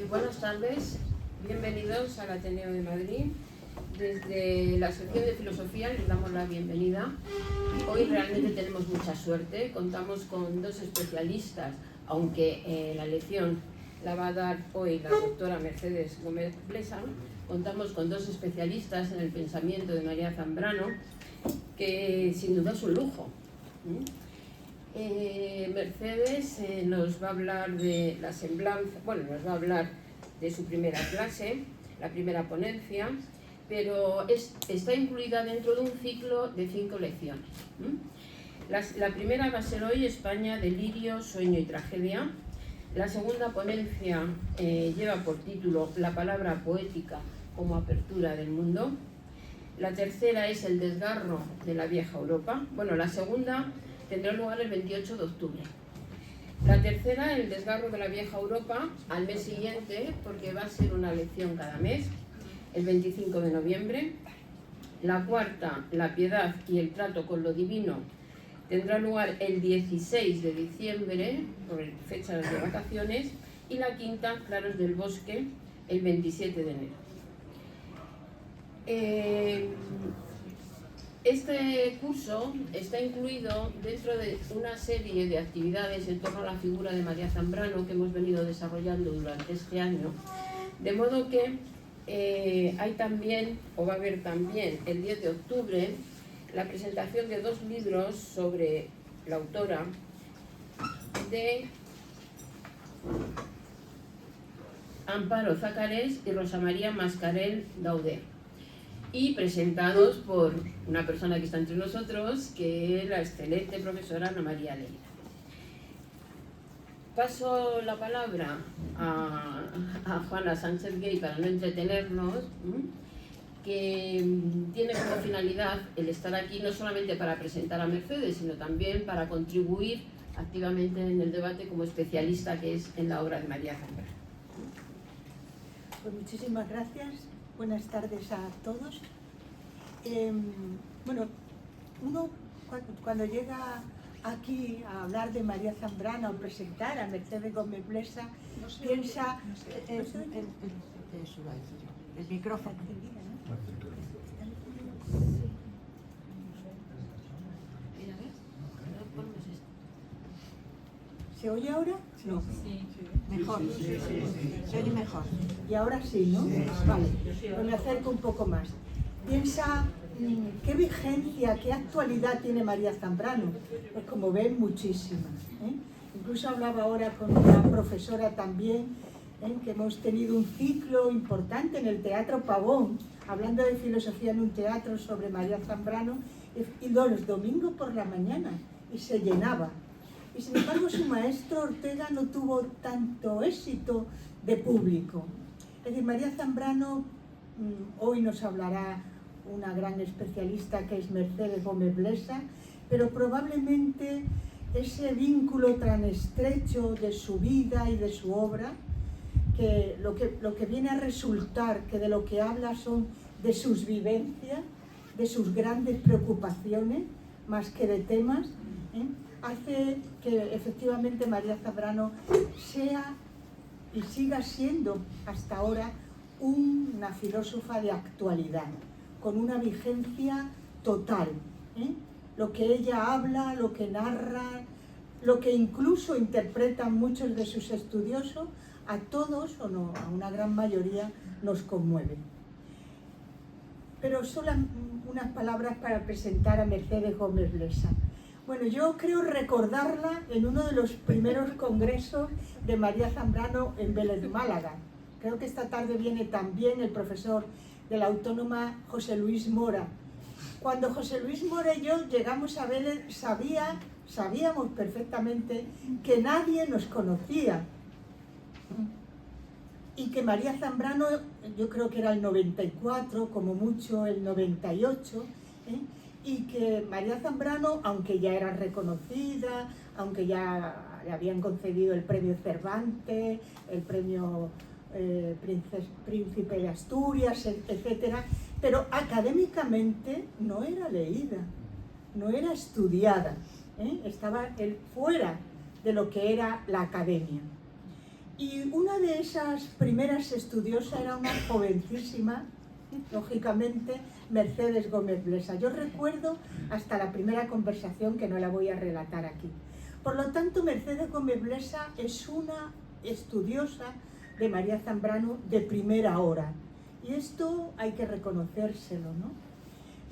Buenas tardes, bienvenidos al Ateneo de Madrid. Desde la sección de filosofía les damos la bienvenida. Hoy realmente tenemos mucha suerte, contamos con dos especialistas, aunque la lección la va a dar hoy la doctora Mercedes Gómez Blesa. Contamos con dos especialistas en el pensamiento de María Zambrano, que sin duda es un lujo. Mercedes nos va a hablar de la semblanza, nos va a hablar de su primera clase, la primera ponencia, pero está incluida dentro de un ciclo de 5 lecciones. La primera va a ser hoy España, delirio, sueño y tragedia. La segunda ponencia lleva por título La palabra poética como apertura del mundo. La tercera es el desgarro de la vieja Europa. La segunda tendrá lugar el 28 de octubre. La tercera, el desgarro de la vieja Europa, al mes siguiente, porque va a ser una lección cada mes, el 25 de noviembre. La cuarta, la piedad y el trato con lo divino, tendrá lugar el 16 de diciembre, por fechas de vacaciones. Y la quinta, Claros del Bosque, el 27 de enero. Este curso está incluido dentro de una serie de actividades en torno a la figura de María Zambrano que hemos venido desarrollando durante este año, de modo que hay también, o va a haber también, el 10 de octubre, la presentación de 2 libros sobre la autora de Amparo Zacarés y Rosa María Mascarell Dauder, y presentados por una persona que está entre nosotros, que es la excelente profesora Ana María Leira. Paso la palabra a Juana Sánchez Gay para no entretenernos, que tiene como finalidad el estar aquí no solamente para presentar a Mercedes, sino también para contribuir activamente en el debate como especialista que es en la obra de María Zambrano. Pues muchísimas gracias. Buenas tardes a todos. Uno cuando llega aquí a hablar de María Zambrano o presentar a Mercedes Gómez Blesa, piensa... el micrófono. ¿Se oye ahora? No. Sí. Mejor. Se oye mejor. Y ahora sí, ¿no? Sí. Vale. Pues me acerco un poco más. Piensa qué vigencia, qué actualidad tiene María Zambrano. Pues como ven, muchísima. Incluso hablaba ahora con una profesora también, que hemos tenido un ciclo importante en el Teatro Pavón, hablando de filosofía en un teatro sobre María Zambrano, y los domingos por la mañana, y se llenaba. Y sin embargo su maestro Ortega no tuvo tanto éxito de público. Es decir, María Zambrano, hoy nos hablará una gran especialista que es Mercedes Gómez Blesa, pero probablemente ese vínculo tan estrecho de su vida y de su obra, que lo que viene a resultar que de lo que habla son de sus vivencias, de sus grandes preocupaciones, más que de temas, hace que efectivamente María Zambrano sea y siga siendo hasta ahora una filósofa de actualidad, con una vigencia total. Lo que ella habla, lo que narra, lo que incluso interpretan muchos de sus estudiosos, a todos, o no, a una gran mayoría, nos conmueve. Pero solo unas palabras para presentar a Mercedes Gómez Blesa. Yo creo recordarla en uno de los primeros congresos de María Zambrano en Vélez, Málaga. Creo que esta tarde viene también el profesor de la Autónoma, José Luis Mora. Cuando José Luis Mora y yo llegamos a Vélez, sabíamos perfectamente que nadie nos conocía. Y que María Zambrano, yo creo que era el 94, como mucho el 98, y que María Zambrano, aunque ya era reconocida, aunque ya le habían concedido el premio Cervantes, el premio Príncipe de Asturias, etcétera, pero académicamente no era leída, no era estudiada, estaba fuera de lo que era la academia. Y una de esas primeras estudiosas era una jovencísima, lógicamente, Mercedes Gómez Blesa. Yo recuerdo hasta la primera conversación, que no la voy a relatar aquí. Por lo tanto, Mercedes Gómez Blesa es una estudiosa de María Zambrano de primera hora. Y esto hay que reconocérselo, ¿no?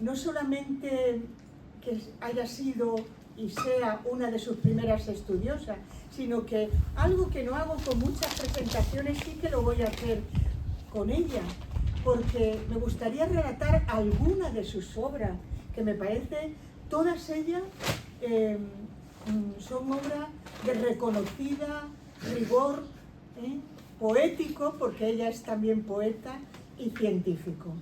No solamente que haya sido y sea una de sus primeras estudiosas, sino que algo que no hago con muchas presentaciones sí que lo voy a hacer con ella, porque me gustaría relatar alguna de sus obras, que me parece, todas ellas son obras de reconocida rigor poético, porque ella es también poeta, y científico.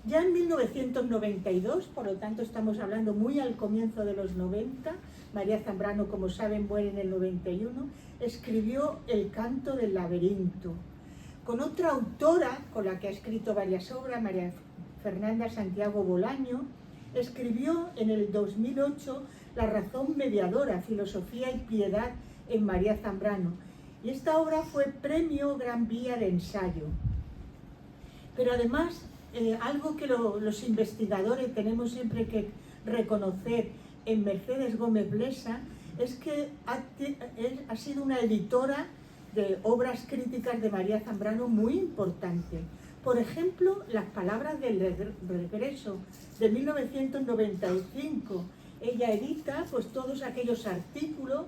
Ya en 1992, por lo tanto estamos hablando muy al comienzo de los 90, María Zambrano, como saben, muere en el 91, escribió El canto del laberinto. Con otra autora, con la que ha escrito varias obras, María Fernanda Santiago Bolaño, escribió en el 2008 La razón mediadora, filosofía y piedad en María Zambrano. Y esta obra fue premio Gran Vía de ensayo. Pero además, algo que los investigadores tenemos siempre que reconocer en Mercedes Gómez Blesa es que ha sido una editora de obras críticas de María Zambrano muy importante. Por ejemplo, Las palabras del regreso, de 1995. Ella edita pues todos aquellos artículos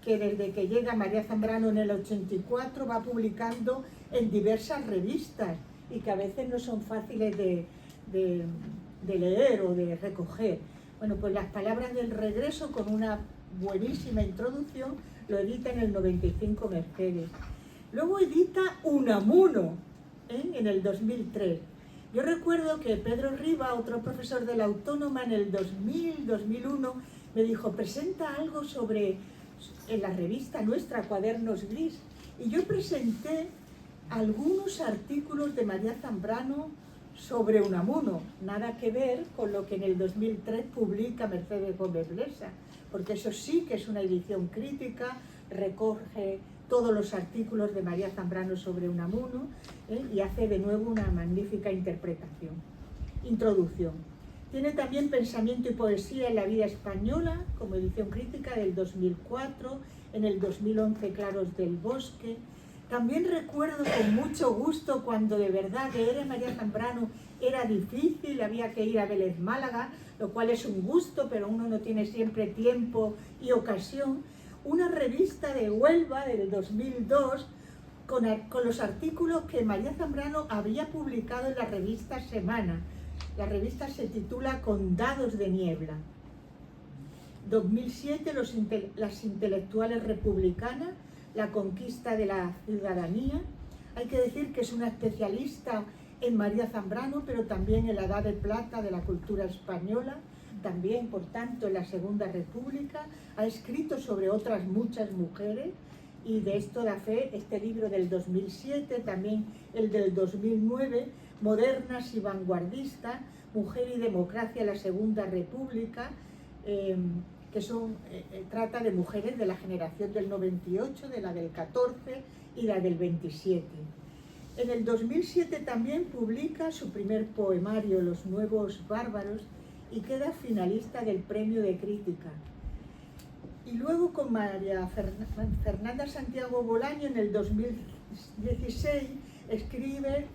que desde que llega María Zambrano en el 84 va publicando en diversas revistas y que a veces no son fáciles de leer o de recoger. Bueno, pues Las palabras del regreso, con una buenísima introducción, lo edita en el 95 Mercedes. Luego edita Unamuno en el 2003. Yo recuerdo que Pedro Riba, otro profesor de la Autónoma, en el 2000-2001, me dijo, presenta algo en la revista nuestra, Cuadernos Gris. Y yo presenté algunos artículos de María Zambrano sobre Unamuno, nada que ver con lo que en el 2003 publica Mercedes Gómez Blesa, porque eso sí que es una edición crítica, recoge todos los artículos de María Zambrano sobre Unamuno y hace de nuevo una magnífica interpretación. Introducción. Tiene también Pensamiento y poesía en la vida española, como edición crítica del 2004, en el 2011 Claros del bosque. También recuerdo con mucho gusto cuando de verdad leer a María Zambrano era difícil, había que ir a Vélez Málaga, lo cual es un gusto, pero uno no tiene siempre tiempo y ocasión. Una revista de Huelva del 2002 con los artículos que María Zambrano había publicado en la revista Semana. La revista se titula Condados de niebla. 2007, Las intelectuales republicanas, la conquista de la ciudadanía. Hay que decir que es una especialista en María Zambrano, pero también en la Edad de Plata de la cultura española, también, por tanto, en la Segunda República. Ha escrito sobre otras muchas mujeres, y de esto da fe este libro del 2007, también el del 2009, Modernas y vanguardistas, Mujer y democracia en la Segunda República, que trata de mujeres de la generación del 98, de la del 14 y la del 27. En el 2007 también publica su primer poemario, Los nuevos bárbaros, y queda finalista del premio de crítica. Y luego con María Fernanda Santiago Bolaño en el 2016 escribe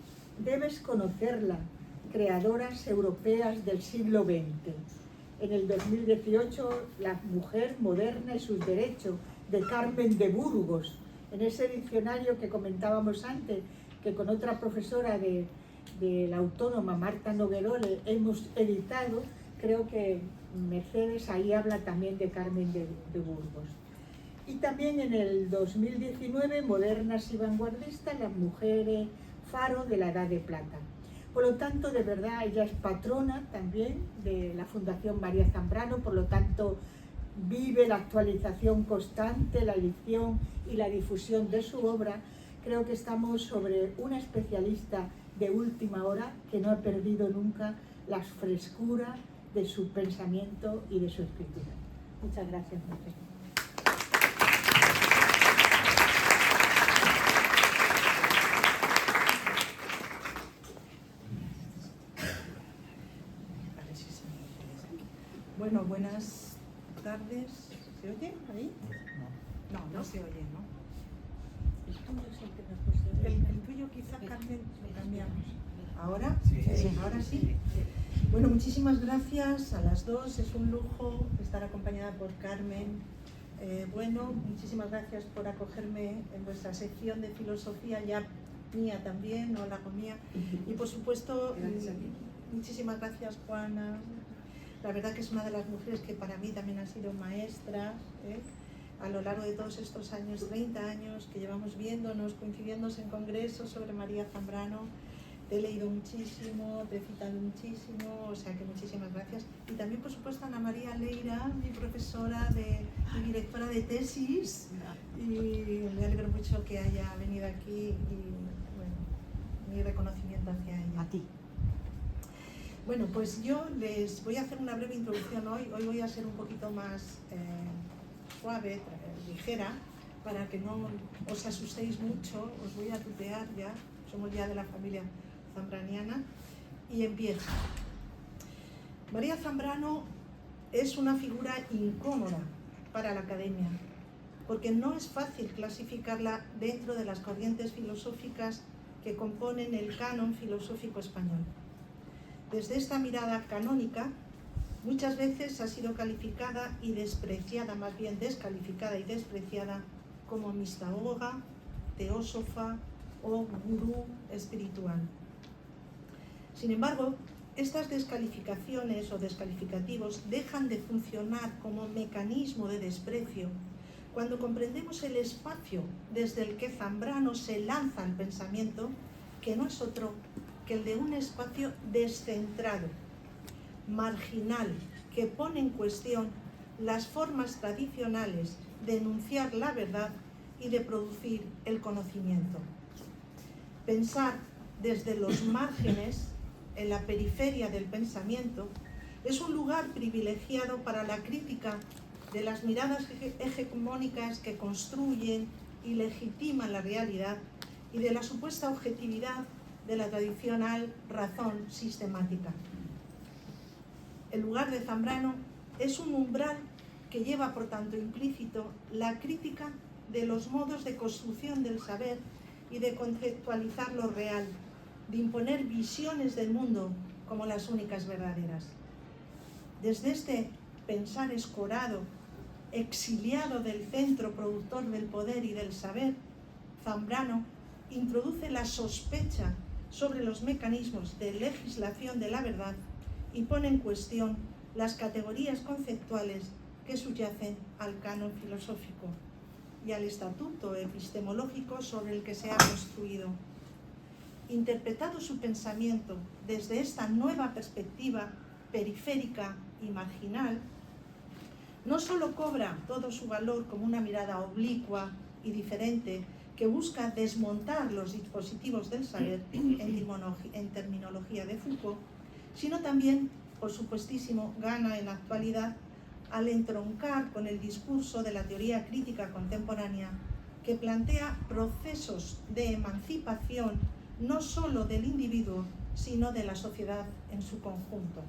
Debes conocerla, creadoras europeas del siglo XX. En el 2018, La mujer moderna y sus derechos, de Carmen de Burgos. En ese diccionario que comentábamos antes, que con otra profesora de la Autónoma, Marta Noguerole, hemos editado, creo que Mercedes ahí habla también de Carmen de Burgos. Y también en el 2019, Modernas y vanguardistas, las mujeres faro de la Edad de Plata. Por lo tanto, de verdad, ella es patrona también de la Fundación María Zambrano, por lo tanto, vive la actualización constante, la edición y la difusión de su obra. Creo que estamos sobre una especialista de última hora que no ha perdido nunca la frescura de su pensamiento y de su escritura. Muchas gracias, Mercedes. ¿Ahí? No se oye, ¿no? El tuyo quizá, Carmen, lo cambiamos. ¿Ahora? Sí. ¿Ahora sí? Bueno, muchísimas gracias a las dos. Es un lujo estar acompañada por Carmen. Bueno, muchísimas gracias por acogerme en vuestra sección de filosofía, ya mía también, no la hago mía. Y por supuesto, muchísimas gracias, Juana. La verdad que es una de las mujeres que para mí también han sido maestras, a lo largo de todos estos años, 30 años, que llevamos viéndonos, coincidiéndonos en congresos sobre María Zambrano. Te he leído muchísimo, te he citado muchísimo, o sea que muchísimas gracias. Y también, por supuesto, Ana María Leira, mi profesora y directora de tesis, y me alegro mucho que haya venido aquí y, bueno, mi reconocimiento hacia ella. A ti. Bueno, pues yo les voy a hacer una breve introducción hoy. Hoy voy a ser un poquito más suave, ligera, para que no os asustéis mucho. Os voy a tutear ya, somos ya de la familia zambraniana, y empiezo. María Zambrano es una figura incómoda para la academia, porque no es fácil clasificarla dentro de las corrientes filosóficas que componen el canon filosófico español. Desde esta mirada canónica, muchas veces ha sido calificada y despreciada, más bien descalificada y despreciada, como mistagoga, teósofa o gurú espiritual. Sin embargo, estas descalificaciones o descalificativos dejan de funcionar como mecanismo de desprecio cuando comprendemos el espacio desde el que Zambrano se lanza al pensamiento, que no es otro que el de un espacio descentrado, marginal, que pone en cuestión las formas tradicionales de enunciar la verdad y de producir el conocimiento. Pensar desde los márgenes, en la periferia del pensamiento, es un lugar privilegiado para la crítica de las miradas hegemónicas que construyen y legitiman la realidad y de la supuesta objetividad de la tradicional razón sistemática. El lugar de Zambrano es un umbral que lleva, por tanto, implícito la crítica de los modos de construcción del saber y de conceptualizar lo real, de imponer visiones del mundo como las únicas verdaderas. Desde este pensar escorado, exiliado del centro productor del poder y del saber, Zambrano introduce la sospecha sobre los mecanismos de legislación de la verdad y pone en cuestión las categorías conceptuales que subyacen al canon filosófico y al estatuto epistemológico sobre el que se ha construido. Interpretado su pensamiento desde esta nueva perspectiva periférica y marginal, no solo cobra todo su valor como una mirada oblicua y diferente que busca desmontar los dispositivos del saber en terminología de Foucault, sino también, por supuestísimo, gana en la actualidad al entroncar con el discurso de la teoría crítica contemporánea que plantea procesos de emancipación no solo del individuo, sino de la sociedad en su conjunto.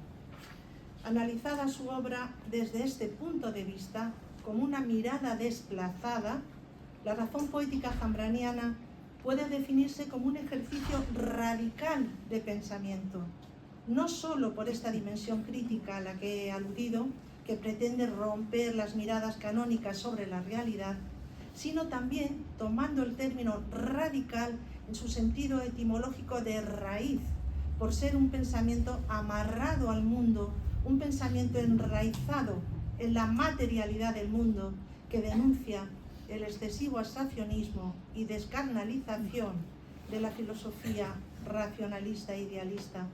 Analizada su obra desde este punto de vista, como una mirada desplazada, la razón poética zambraniana puede definirse como un ejercicio radical de pensamiento, no solo por esta dimensión crítica a la que he aludido, que pretende romper las miradas canónicas sobre la realidad, sino también tomando el término radical en su sentido etimológico de raíz, por ser un pensamiento amarrado al mundo, un pensamiento enraizado en la materialidad del mundo, que denuncia el excesivo abstraccionismo y descarnalización de la filosofía racionalista e idealista,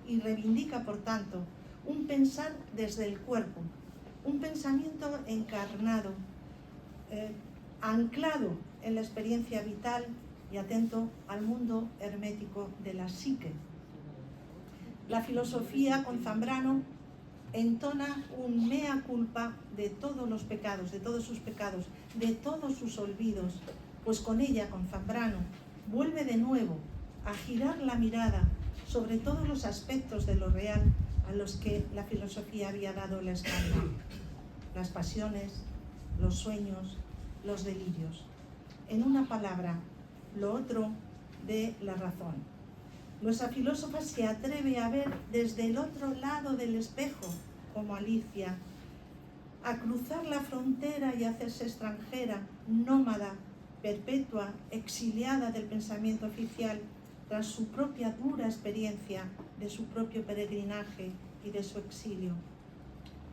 y reivindica, por tanto, un pensar desde el cuerpo, un pensamiento encarnado, anclado en la experiencia vital y atento al mundo hermético de la psique. La filosofía con Zambrano entona un mea culpa de todos los pecados, de todos sus pecados, de todos sus olvidos, pues con ella, con Zambrano, vuelve de nuevo a girar la mirada sobre todos los aspectos de lo real a los que la filosofía había dado la espalda: las pasiones, los sueños, los delirios. En una palabra, lo otro de la razón. Nuestra filósofa se atreve a ver desde el otro lado del espejo, como Alicia, a cruzar la frontera y a hacerse extranjera, nómada, perpetua, exiliada del pensamiento oficial, tras su propia dura experiencia de su propio peregrinaje y de su exilio.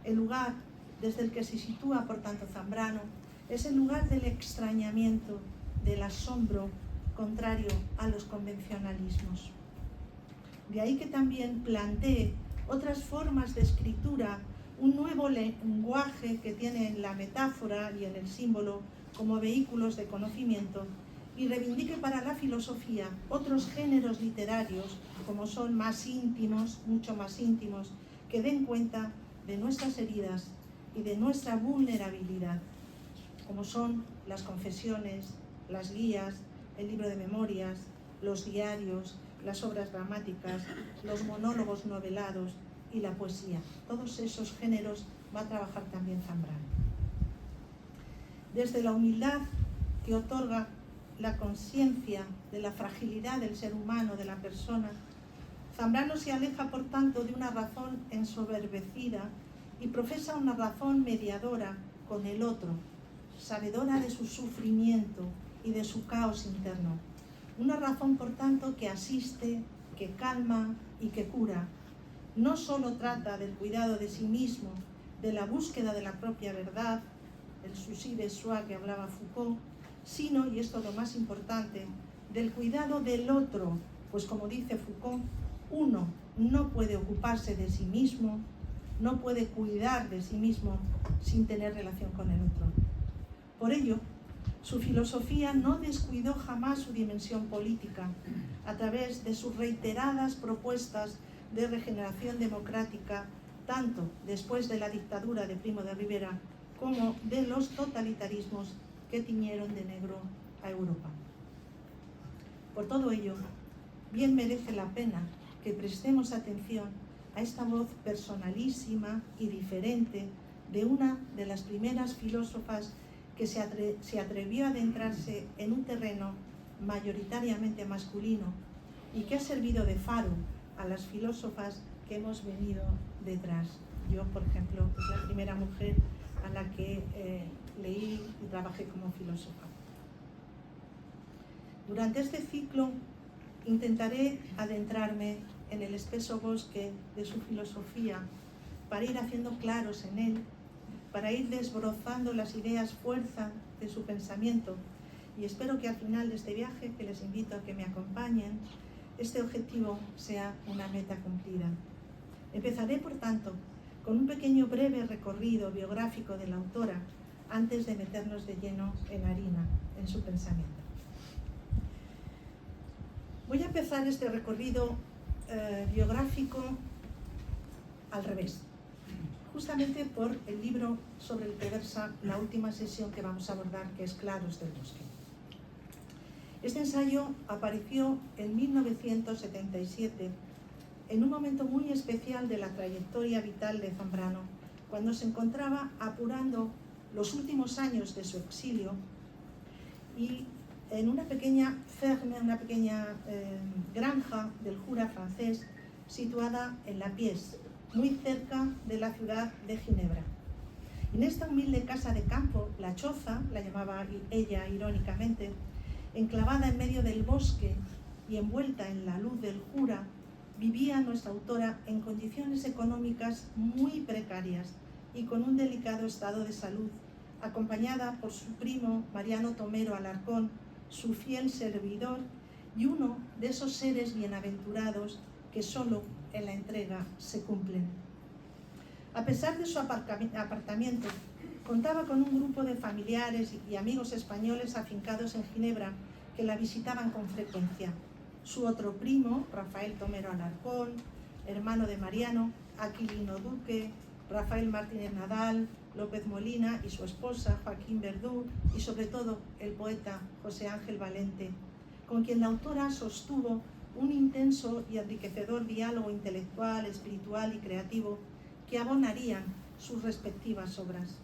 El lugar desde el que se sitúa, por tanto, Zambrano, es el lugar del extrañamiento, del asombro, contrario a los convencionalismos. De ahí que también plantee otras formas de escritura, un nuevo lenguaje que tiene en la metáfora y en el símbolo como vehículos de conocimiento, y reivindique para la filosofía otros géneros literarios como son más íntimos, mucho más íntimos, que den cuenta de nuestras heridas y de nuestra vulnerabilidad, como son las confesiones, las guías, el libro de memorias, los diarios, las obras dramáticas, los monólogos novelados y la poesía. Todos esos géneros va a trabajar también Zambrano. Desde la humildad que otorga la conciencia de la fragilidad del ser humano, de la persona, Zambrano se aleja, por tanto, de una razón ensoberbecida y profesa una razón mediadora con el otro, sabedora de su sufrimiento y de su caos interno. Una razón, por tanto, que asiste, que calma y que cura. No solo trata del cuidado de sí mismo, de la búsqueda de la propia verdad, el souci de soi que hablaba Foucault, sino, y esto es lo más importante, del cuidado del otro, pues como dice Foucault, uno no puede ocuparse de sí mismo, no puede cuidar de sí mismo sin tener relación con el otro. Por ello, su filosofía no descuidó jamás su dimensión política a través de sus reiteradas propuestas de regeneración democrática, tanto después de la dictadura de Primo de Rivera como de los totalitarismos que tiñeron de negro a Europa. Por todo ello, bien merece la pena que prestemos atención a esta voz personalísima y diferente de una de las primeras filósofas que se atrevió a adentrarse en un terreno mayoritariamente masculino y que ha servido de faro a las filósofas que hemos venido detrás. Yo, por ejemplo, es la primera mujer a la que leí y trabajé como filósofa. Durante este ciclo intentaré adentrarme en el espeso bosque de su filosofía para ir haciendo claros en él, para ir desbrozando las ideas fuerza de su pensamiento, y espero que al final de este viaje, que les invito a que me acompañen, este objetivo sea una meta cumplida. Empezaré, por tanto, con un pequeño breve recorrido biográfico de la autora antes de meternos de lleno en harina, en su pensamiento. Voy a empezar este recorrido biográfico al revés, justamente por el libro sobre el que versa la última sesión que vamos a abordar, que es Claros del Bosque. Este ensayo apareció en 1977, en un momento muy especial de la trayectoria vital de Zambrano, cuando se encontraba apurando los últimos años de su exilio y en una pequeña ferme, una pequeña granja del Jura francés, situada en La Pièce, muy cerca de la ciudad de Ginebra. En esta humilde casa de campo, la choza, la llamaba ella irónicamente, enclavada en medio del bosque y envuelta en la luz del Jura, vivía nuestra autora en condiciones económicas muy precarias y con un delicado estado de salud, acompañada por su primo Mariano Tomero Alarcón, su fiel servidor y uno de esos seres bienaventurados que solo en la entrega se cumplen. A pesar de su apartamiento, contaba con un grupo de familiares y amigos españoles afincados en Ginebra que la visitaban con frecuencia. Su otro primo, Rafael Tomero Alarcón, hermano de Mariano, Aquilino Duque, Rafael Martínez Nadal, López Molina y su esposa, Joaquín Verdú, y sobre todo el poeta José Ángel Valente, con quien la autora sostuvo un intenso y enriquecedor diálogo intelectual, espiritual y creativo que abonarían sus respectivas obras.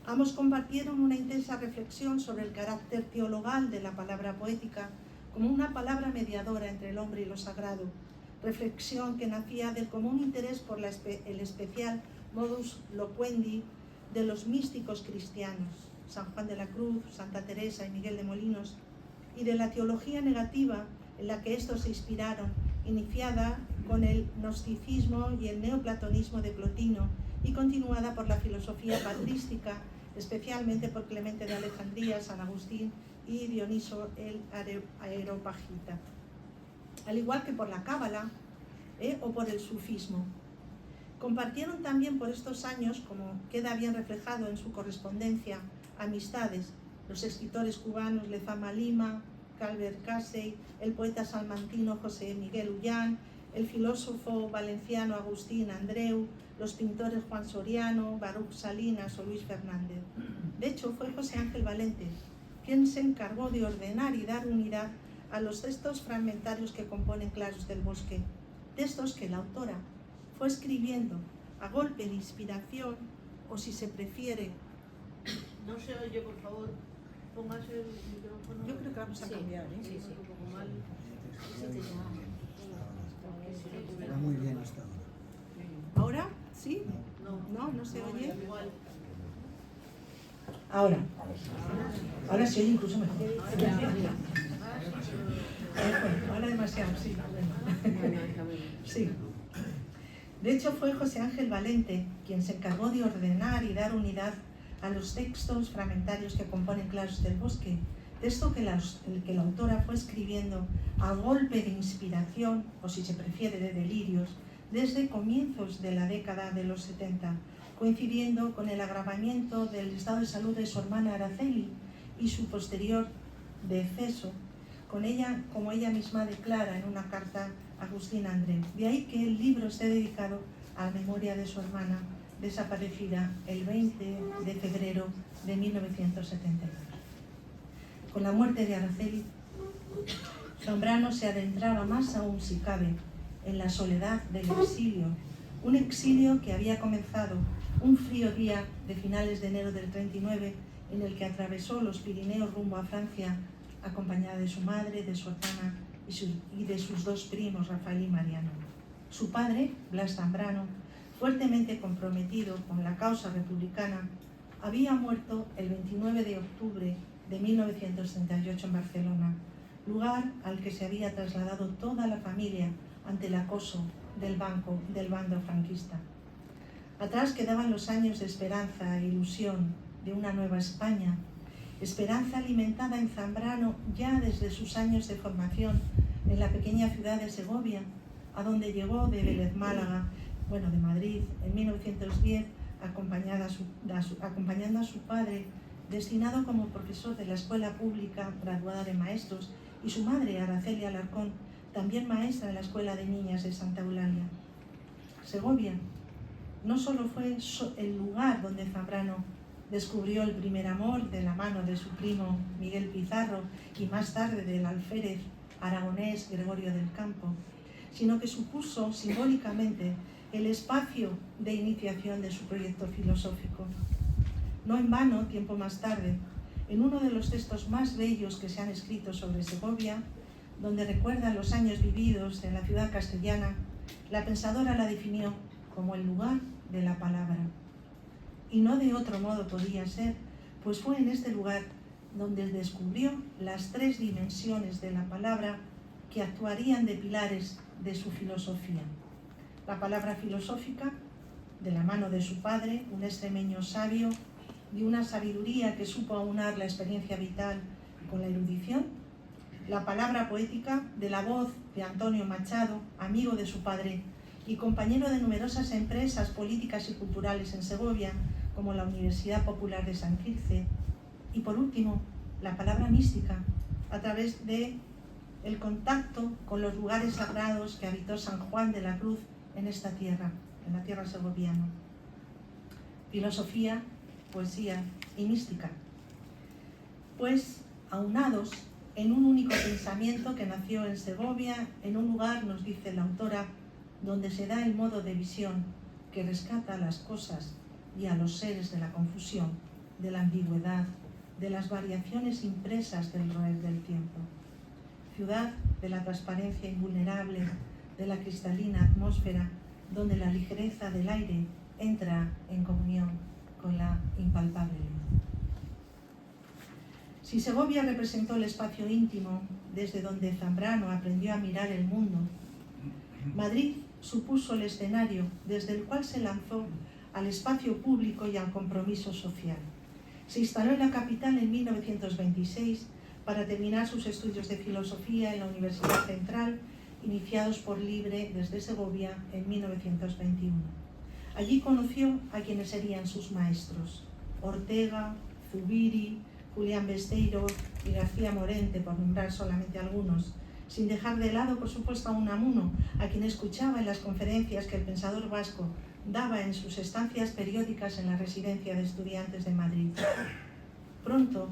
Ambos compartieron una intensa reflexión sobre el carácter teologal de la palabra poética como una palabra mediadora entre el hombre y lo sagrado, reflexión que nacía del común interés por el especial modus loquendi de los místicos cristianos, San Juan de la Cruz, Santa Teresa y Miguel de Molinos, y de la teología negativa en la que estos se inspiraron, iniciada con el gnosticismo y el neoplatonismo de Plotino y continuada por la filosofía patrística, especialmente por Clemente de Alejandría, San Agustín y Dioniso el Areopagita, al igual que por la cábala o por el sufismo. Compartieron también por estos años, como queda bien reflejado en su correspondencia, amistades, los escritores cubanos Lezama Lima, Calvert Casey, el poeta salmantino José Miguel Ullán, el filósofo valenciano Agustín Andreu, los pintores Juan Soriano, Baruch Salinas o Luis Fernández. De hecho, fue José Ángel Valente quien se encargó de ordenar y dar unidad a los textos fragmentarios que componen Claros del Bosque, textos que la autora fue escribiendo a golpe de inspiración, o si se prefiere... No se oye, por favor, póngase el micrófono. Yo creo que vamos a cambiar, ¿eh? Sí, sí. Un poco mal. Va muy bien hasta ahora. ¿Ahora? ¿Sí? ¿No se oye? Igual. Ahora se oye incluso mejor. Ahora demasiado, sí. Sí. De hecho, fue José Ángel Valente quien se encargó de ordenar y dar unidad a los textos fragmentarios que componen Claros del Bosque, texto que la autora fue escribiendo a golpe de inspiración, o si se prefiere de delirios, desde comienzos de la década de los 70, coincidiendo con el agravamiento del estado de salud de su hermana Araceli y su posterior deceso, con ella, como ella misma declara en una carta a Agustín Andreu. De ahí que el libro esté dedicado a la memoria de su hermana, desaparecida el 20 de febrero de 1972. Con la muerte de Araceli, Zambrano se adentraba más aún, si cabe, en la soledad del exilio, un exilio que había comenzado un frío día de finales de enero del 39, en el que atravesó los Pirineos rumbo a Francia, acompañada de su madre, de su hermana y de sus dos primos, Rafael y Mariano. Su padre, Blas Zambrano, fuertemente comprometido con la causa republicana, había muerto el 29 de octubre de 1938 en Barcelona, lugar al que se había trasladado toda la familia ante el acoso del bando franquista. Atrás quedaban los años de esperanza e ilusión de una nueva España, esperanza alimentada en Zambrano ya desde sus años de formación en la pequeña ciudad de Segovia, a donde llegó de Vélez Málaga, de Madrid, en 1910, acompañando a su padre, destinado como profesor de la escuela pública, graduada de maestros, y su madre, Araceli Alarcón, también maestra en la Escuela de Niñas de Santa Eulalia. Segovia no solo fue el lugar donde Zambrano descubrió el primer amor de la mano de su primo Miguel Pizarro y más tarde del alférez aragonés Gregorio del Campo, sino que supuso simbólicamente el espacio de iniciación de su proyecto filosófico. No en vano, tiempo más tarde, en uno de los textos más bellos que se han escrito sobre Segovia, donde recuerda los años vividos en la ciudad castellana, la pensadora la definió como el lugar de la palabra. Y no de otro modo podía ser, pues fue en este lugar donde descubrió las tres dimensiones de la palabra que actuarían de pilares de su filosofía. La palabra filosófica, de la mano de su padre, un extremeño sabio, de una sabiduría que supo aunar la experiencia vital con la erudición. La palabra poética, de la voz de Antonio Machado, amigo de su padre y compañero de numerosas empresas políticas y culturales en Segovia, como la Universidad Popular de San Quirce. Y por último, la palabra mística, a través de el contacto con los lugares sagrados que habitó San Juan de la Cruz en esta tierra, en la tierra segoviana. Filosofía, poesía y mística, pues aunados en un único pensamiento que nació en Segovia, en un lugar, nos dice la autora, donde se da el modo de visión que rescata a las cosas y a los seres de la confusión, de la ambigüedad, de las variaciones impresas del roer del tiempo. Ciudad de la transparencia invulnerable, de la cristalina atmósfera, donde la ligereza del aire entra en comunión con la impalpable luz. Si Segovia representó el espacio íntimo desde donde Zambrano aprendió a mirar el mundo, Madrid supuso el escenario desde el cual se lanzó al espacio público y al compromiso social. Se instaló en la capital en 1926 para terminar sus estudios de filosofía en la Universidad Central, iniciados por Libre desde Segovia en 1921. Allí conoció a quienes serían sus maestros: Ortega, Zubiri, Julián Besteiro y García Morente, por nombrar solamente algunos, sin dejar de lado, por supuesto, a Unamuno, a quien escuchaba en las conferencias que el pensador vasco daba en sus estancias periódicas en la residencia de estudiantes de Madrid. Pronto,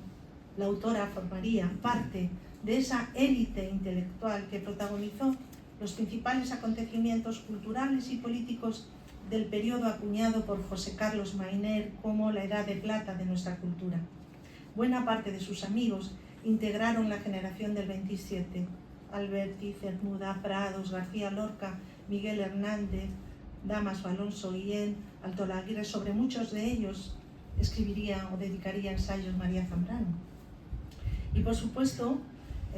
la autora formaría parte de esa élite intelectual que protagonizó los principales acontecimientos culturales y políticos del periodo acuñado por José Carlos Mayner como la Edad de Plata de nuestra cultura. Buena parte de sus amigos integraron la generación del 27, Alberti, Cernuda, Prados, García Lorca, Miguel Hernández, Damaso Alonso Guillén, Alto Aguirre. Sobre muchos de ellos escribiría o dedicaría ensayos María Zambrano. Y por supuesto,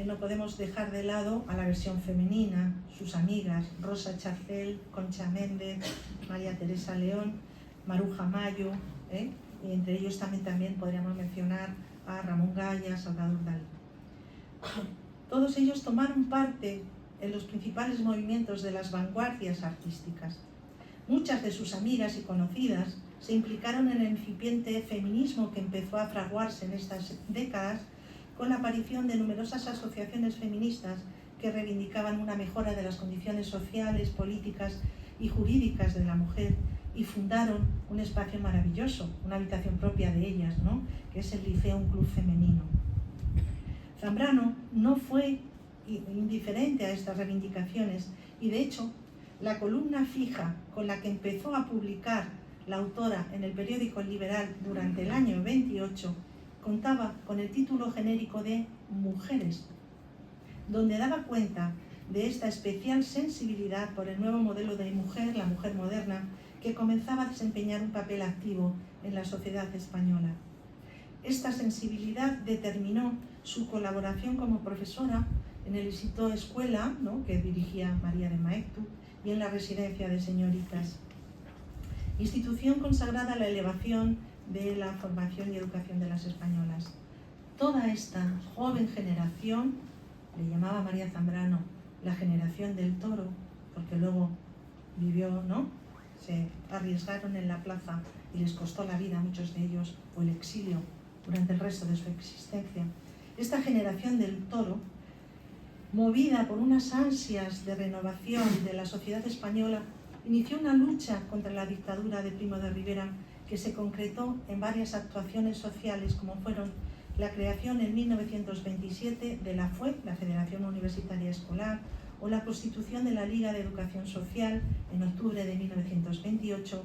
no podemos dejar de lado a la versión femenina, sus amigas, Rosa Chacel, Concha Méndez, María Teresa León, Maruja Mayo, y entre ellos también podríamos mencionar a Ramón Gaya, Salvador Dalí. Todos ellos tomaron parte en los principales movimientos de las vanguardias artísticas. Muchas de sus amigas y conocidas se implicaron en el incipiente feminismo que empezó a fraguarse en estas décadas con la aparición de numerosas asociaciones feministas que reivindicaban una mejora de las condiciones sociales, políticas y jurídicas de la mujer, y fundaron un espacio maravilloso, una habitación propia de ellas, ¿no?, que es el Liceo, un club femenino. Zambrano no fue indiferente a estas reivindicaciones y, de hecho, la columna fija con la que empezó a publicar la autora en el periódico El Liberal durante el año 28 contaba con el título genérico de Mujeres, donde daba cuenta de esta especial sensibilidad por el nuevo modelo de mujer, la mujer moderna, que comenzaba a desempeñar un papel activo en la sociedad española. Esta sensibilidad determinó su colaboración como profesora en el Instituto Escuela, ¿no?, que dirigía María de Maeztu, y en la Residencia de Señoritas, institución consagrada a la elevación de la formación y educación de las españolas. Toda esta joven generación, le llamaba María Zambrano la generación del toro, porque luego vivió, ¿no?, se arriesgaron en la plaza y les costó la vida a muchos de ellos, o el exilio durante el resto de su existencia. Esta generación del toro, movida por unas ansias de renovación de la sociedad española, inició una lucha contra la dictadura de Primo de Rivera que se concretó en varias actuaciones sociales, como fueron la creación en 1927 de la FUE, la Federación Universitaria Escolar, o la constitución de la Liga de Educación Social en octubre de 1928,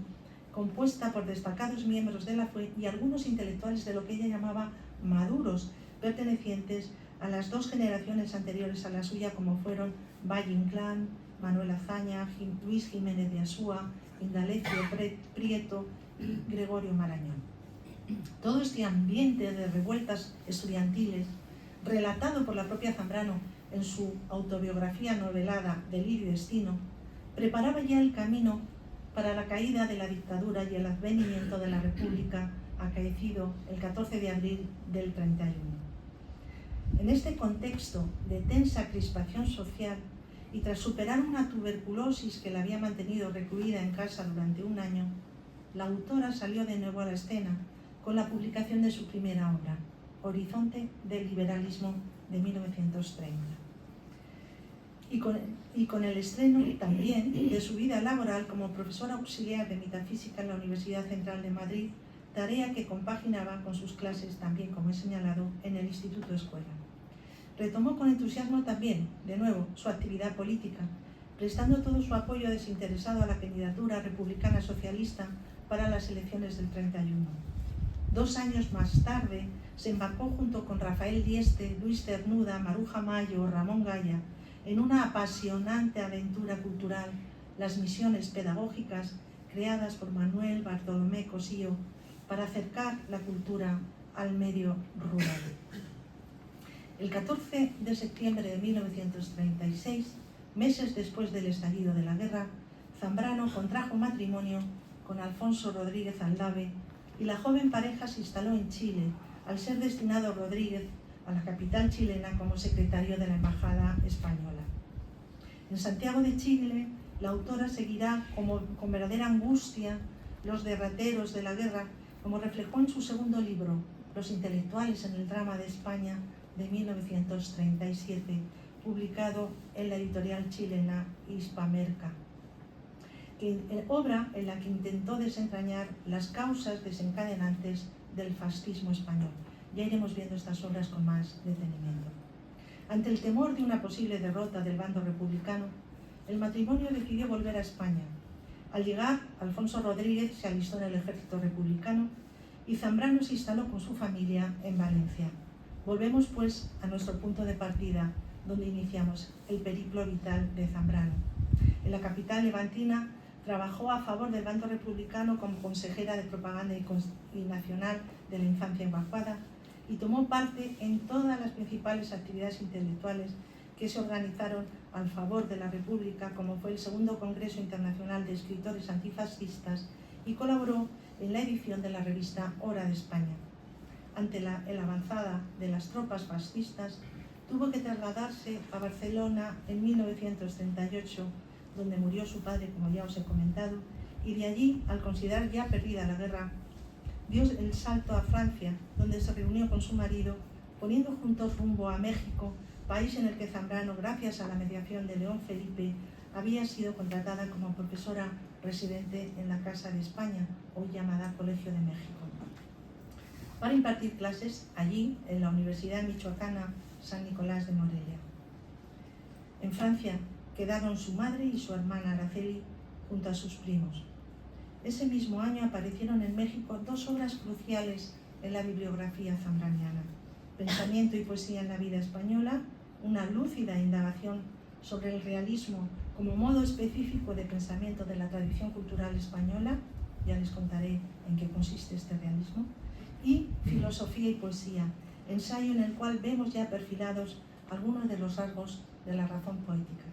compuesta por destacados miembros de la FUE y algunos intelectuales de lo que ella llamaba maduros, pertenecientes a las dos generaciones anteriores a la suya, como fueron Valle Inclán, Manuel Azaña, Luis Jiménez de Asúa, Indalecio Prieto y Gregorio Marañón. Todo este ambiente de revueltas estudiantiles, relatado por la propia Zambrano en su autobiografía novelada Delirio y Destino, preparaba ya el camino para la caída de la dictadura y el advenimiento de la República, acaecido el 14 de abril del 31. En este contexto de tensa crispación social, y tras superar una tuberculosis que la había mantenido recluida en casa durante un año, la autora salió de nuevo a la escena con la publicación de su primera obra, Horizonte del Liberalismo, de 1930. Y con el estreno también de su vida laboral como profesora auxiliar de metafísica en la Universidad Central de Madrid, tarea que compaginaba con sus clases también, como he señalado, en el Instituto Escuela. Retomó con entusiasmo también, de nuevo, su actividad política, prestando todo su apoyo desinteresado a la candidatura republicana socialista para las elecciones del 31. 2 años más tarde, se embarcó junto con Rafael Dieste, Luis Cernuda, Maruja Mayo o Ramón Gaya en una apasionante aventura cultural, las misiones pedagógicas creadas por Manuel Bartolomé Cosillo para acercar la cultura al medio rural. El 14 de septiembre de 1936, meses después del estallido de la guerra, Zambrano contrajo matrimonio con Alfonso Rodríguez Aldave y la joven pareja se instaló en Chile, al ser destinado Rodríguez a la capital chilena como secretario de la Embajada Española. En Santiago de Chile, la autora seguirá con verdadera angustia los derroteros de la guerra, como reflejó en su segundo libro, Los intelectuales en el drama de España, de 1937, publicado en la editorial chilena Hispamerca, obra en la que intentó desentrañar las causas desencadenantes del fascismo español. Ya iremos viendo estas obras con más detenimiento. Ante el temor de una posible derrota del bando republicano, el matrimonio decidió volver a España. Al llegar, Alfonso Rodríguez se alistó en el ejército republicano y Zambrano se instaló con su familia en Valencia. Volvemos pues a nuestro punto de partida, donde iniciamos el periplo vital de Zambrano. En la capital levantina trabajó a favor del bando republicano como consejera de propaganda y nacional de la infancia evacuada y tomó parte en todas las principales actividades intelectuales que se organizaron al favor de la República, como fue el Segundo Congreso Internacional de Escritores Antifascistas, y colaboró en la edición de la revista Hora de España. Ante la avanzada de las tropas fascistas, tuvo que trasladarse a Barcelona en 1938, donde murió su padre, como ya os he comentado, y de allí, al considerar ya perdida la guerra, dio el salto a Francia, donde se reunió con su marido, poniendo juntos rumbo a México, país en el que Zambrano, gracias a la mediación de León Felipe, había sido contratada como profesora residente en la Casa de España, hoy llamada Colegio de México, para impartir clases allí, en la Universidad Michoacana San Nicolás de Morelia. En Francia quedaron su madre y su hermana Araceli junto a sus primos. Ese mismo año aparecieron en México 2 obras cruciales en la bibliografía zambraniana: Pensamiento y poesía en la vida española, una lúcida indagación sobre el realismo como modo específico de pensamiento de la tradición cultural española, ya les contaré en qué consiste este realismo, y Filosofía y poesía, ensayo en el cual vemos ya perfilados algunos de los rasgos de la razón poética.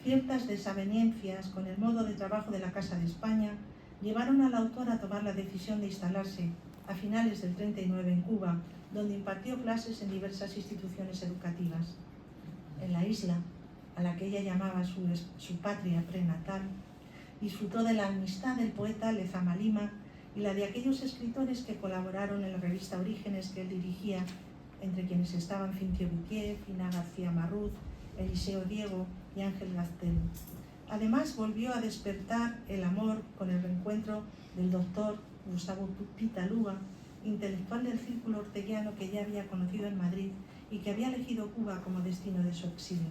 Ciertas desavenencias con el modo de trabajo de la Casa de España llevaron al autor a tomar la decisión de instalarse a finales del 39 en Cuba, donde impartió clases en diversas instituciones educativas. En la isla, a la que ella llamaba su patria prenatal, disfrutó de la amistad del poeta Lezama Lima y la de aquellos escritores que colaboraron en la revista Orígenes que él dirigía, entre quienes estaban Cincio Vitier, Fina García Marruz, Eliseo Diego y Ángel Gaztelu. Además, volvió a despertar el amor con el reencuentro del doctor Gustavo Pitaluga, intelectual del círculo orteguiano que ya había conocido en Madrid y que había elegido Cuba como destino de su exilio.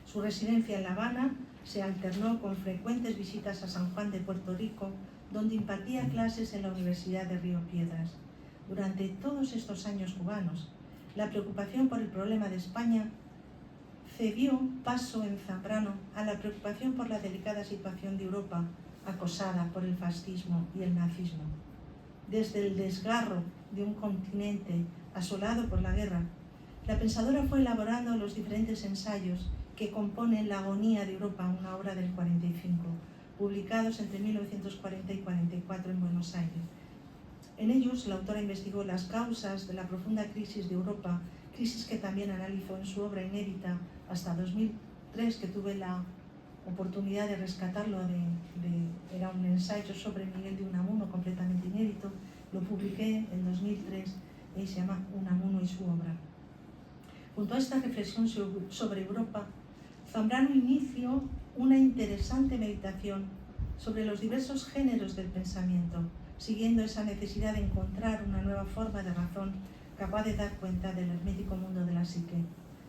Su residencia en La Habana se alternó con frecuentes visitas a San Juan de Puerto Rico, donde impartía clases en la Universidad de Río Piedras. Durante todos estos años cubanos, la preocupación por el problema de España cedió paso en Zambrano a la preocupación por la delicada situación de Europa, acosada por el fascismo y el nazismo. Desde el desgarro de un continente asolado por la guerra, la pensadora fue elaborando los diferentes ensayos que componen La agonía de Europa, una obra del 45, publicados entre 1940 y 44 en Buenos Aires. En ellos, la autora investigó las causas de la profunda crisis de Europa, crisis que también analizó en su obra inédita hasta 2003, que tuve la oportunidad de rescatarlo, era un ensayo sobre Miguel de Unamuno completamente inédito, lo publiqué en 2003 y se llama Unamuno y su obra. Junto a esta reflexión sobre Europa, Zambrano inició una interesante meditación sobre los diversos géneros del pensamiento, siguiendo esa necesidad de encontrar una nueva forma de razón capaz de dar cuenta del hermético mundo de la psique.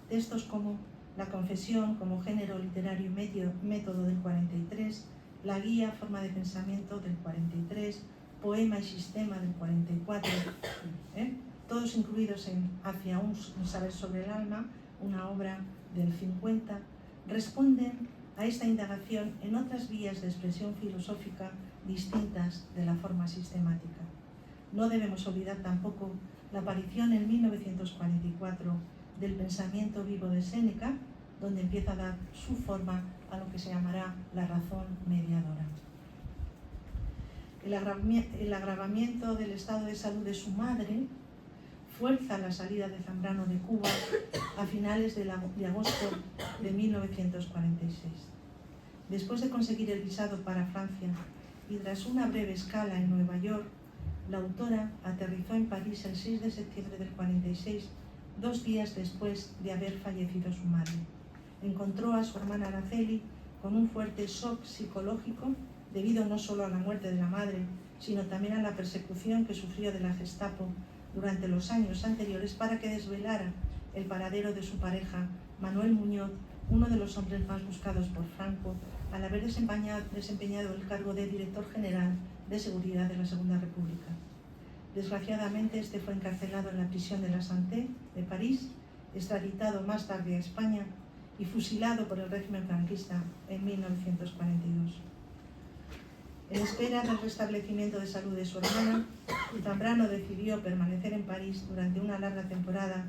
Textos como La confesión como género literario y método del 43, La guía, forma de pensamiento del 43, Poema y Sistema del 44, todos incluidos en Hacia un saber sobre el alma, una obra del 50, responden a esta indagación en otras vías de expresión filosófica distintas de la forma sistemática. No debemos olvidar tampoco la aparición en 1944 del pensamiento vivo de Séneca, donde empieza a dar su forma a lo que se llamará la razón mediadora. El agravamiento del estado de salud de su madre fuerza la salida de Zambrano de Cuba a finales de agosto de 1946. Después de conseguir el visado para Francia y tras una breve escala en Nueva York, la autora aterrizó en París el 6 de septiembre del 46, 2 días después de haber fallecido su madre. Encontró a su hermana Araceli con un fuerte shock psicológico debido no solo a la muerte de la madre, sino también a la persecución que sufrió de la Gestapo durante los años anteriores para que desvelara el paradero de su pareja, Manuel Muñoz, uno de los hombres más buscados por Franco, al haber desempeñado el cargo de director general de seguridad de la Segunda República. Desgraciadamente, este fue encarcelado en la prisión de la Santé de París, extraditado más tarde a España y fusilado por el régimen franquista en 1942. En espera del restablecimiento de salud de su hermana, Zambrano decidió permanecer en París durante una larga temporada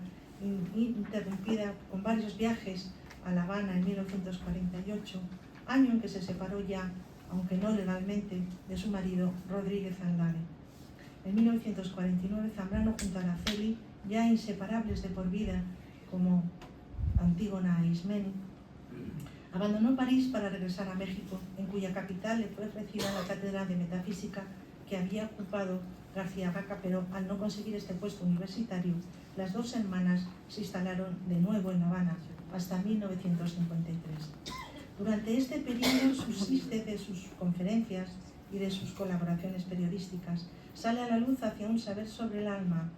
interrumpida con varios viajes a La Habana en 1948, año en que se separó ya, aunque no legalmente, de su marido Rodríguez Andrade. En 1949, Zambrano junto a Araceli, ya inseparables de por vida como Antígona e Ismene, abandonó París para regresar a México, en cuya capital le fue ofrecida la cátedra de metafísica que había ocupado García Vaca, pero al no conseguir este puesto universitario, las dos hermanas se instalaron de nuevo en La Habana hasta 1953. Durante este periodo subsiste de sus conferencias y de sus colaboraciones periodísticas. Sale a la luz Hacia un saber sobre el alma,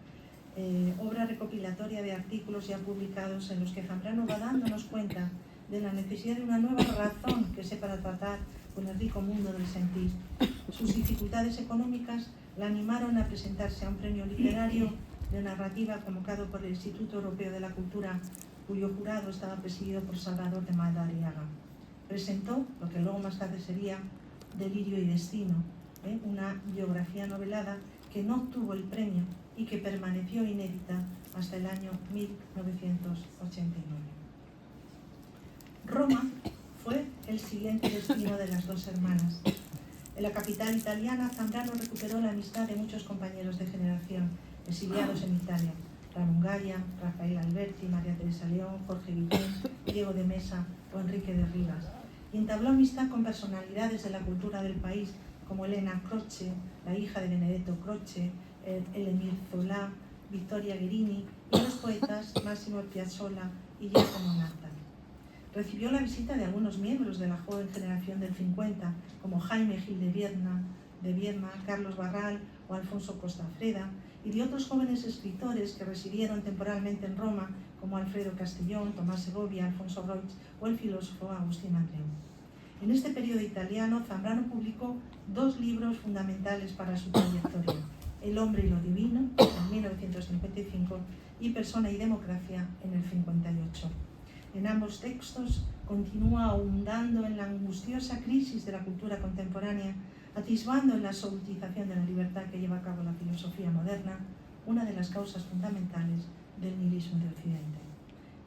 obra recopilatoria de artículos ya publicados en los que Zambrano va dándonos cuenta de la necesidad de una nueva razón que sepa tratar con el rico mundo del sentir. Sus dificultades económicas la animaron a presentarse a un premio literario de narrativa convocado por el Instituto Europeo de la Cultura, cuyo jurado estaba presidido por Salvador de Madariaga. Presentó lo que luego más tarde sería Delirio y Destino, una biografía novelada que no obtuvo el premio y que permaneció inédita hasta el año 1989. Roma fue el siguiente destino de las dos hermanas. En la capital italiana, Zambrano recuperó la amistad de muchos compañeros de generación exiliados en Italia: Ramón Gaya, Rafael Alberti, María Teresa León, Jorge Guillén, Diego de Mesa o Enrique de Rivas. Y entabló amistad con personalidades de la cultura del país como Elena Croce, la hija de Benedetto Croce, Emile Zola, Vittoria Guerini y los poetas Massimo Piazzolla y Giacomo Natta. Recibió la visita de algunos miembros de la joven generación del 50, como Jaime Gil de Vierma, Carlos Barral o Alfonso Costafreda, y de otros jóvenes escritores que residieron temporalmente en Roma, como Alfredo Castellón, Tomás Segovia, Alfonso Roig o el filósofo Agustín Andreu. En este periodo italiano, Zambrano publicó 2 libros fundamentales para su trayectoria: El hombre y lo divino, en 1955, y Persona y democracia, en el 58. En ambos textos continúa ahondando en la angustiosa crisis de la cultura contemporánea, atisbando en la absolutización de la libertad que lleva a cabo la filosofía moderna, una de las causas fundamentales del nihilismo de Occidente.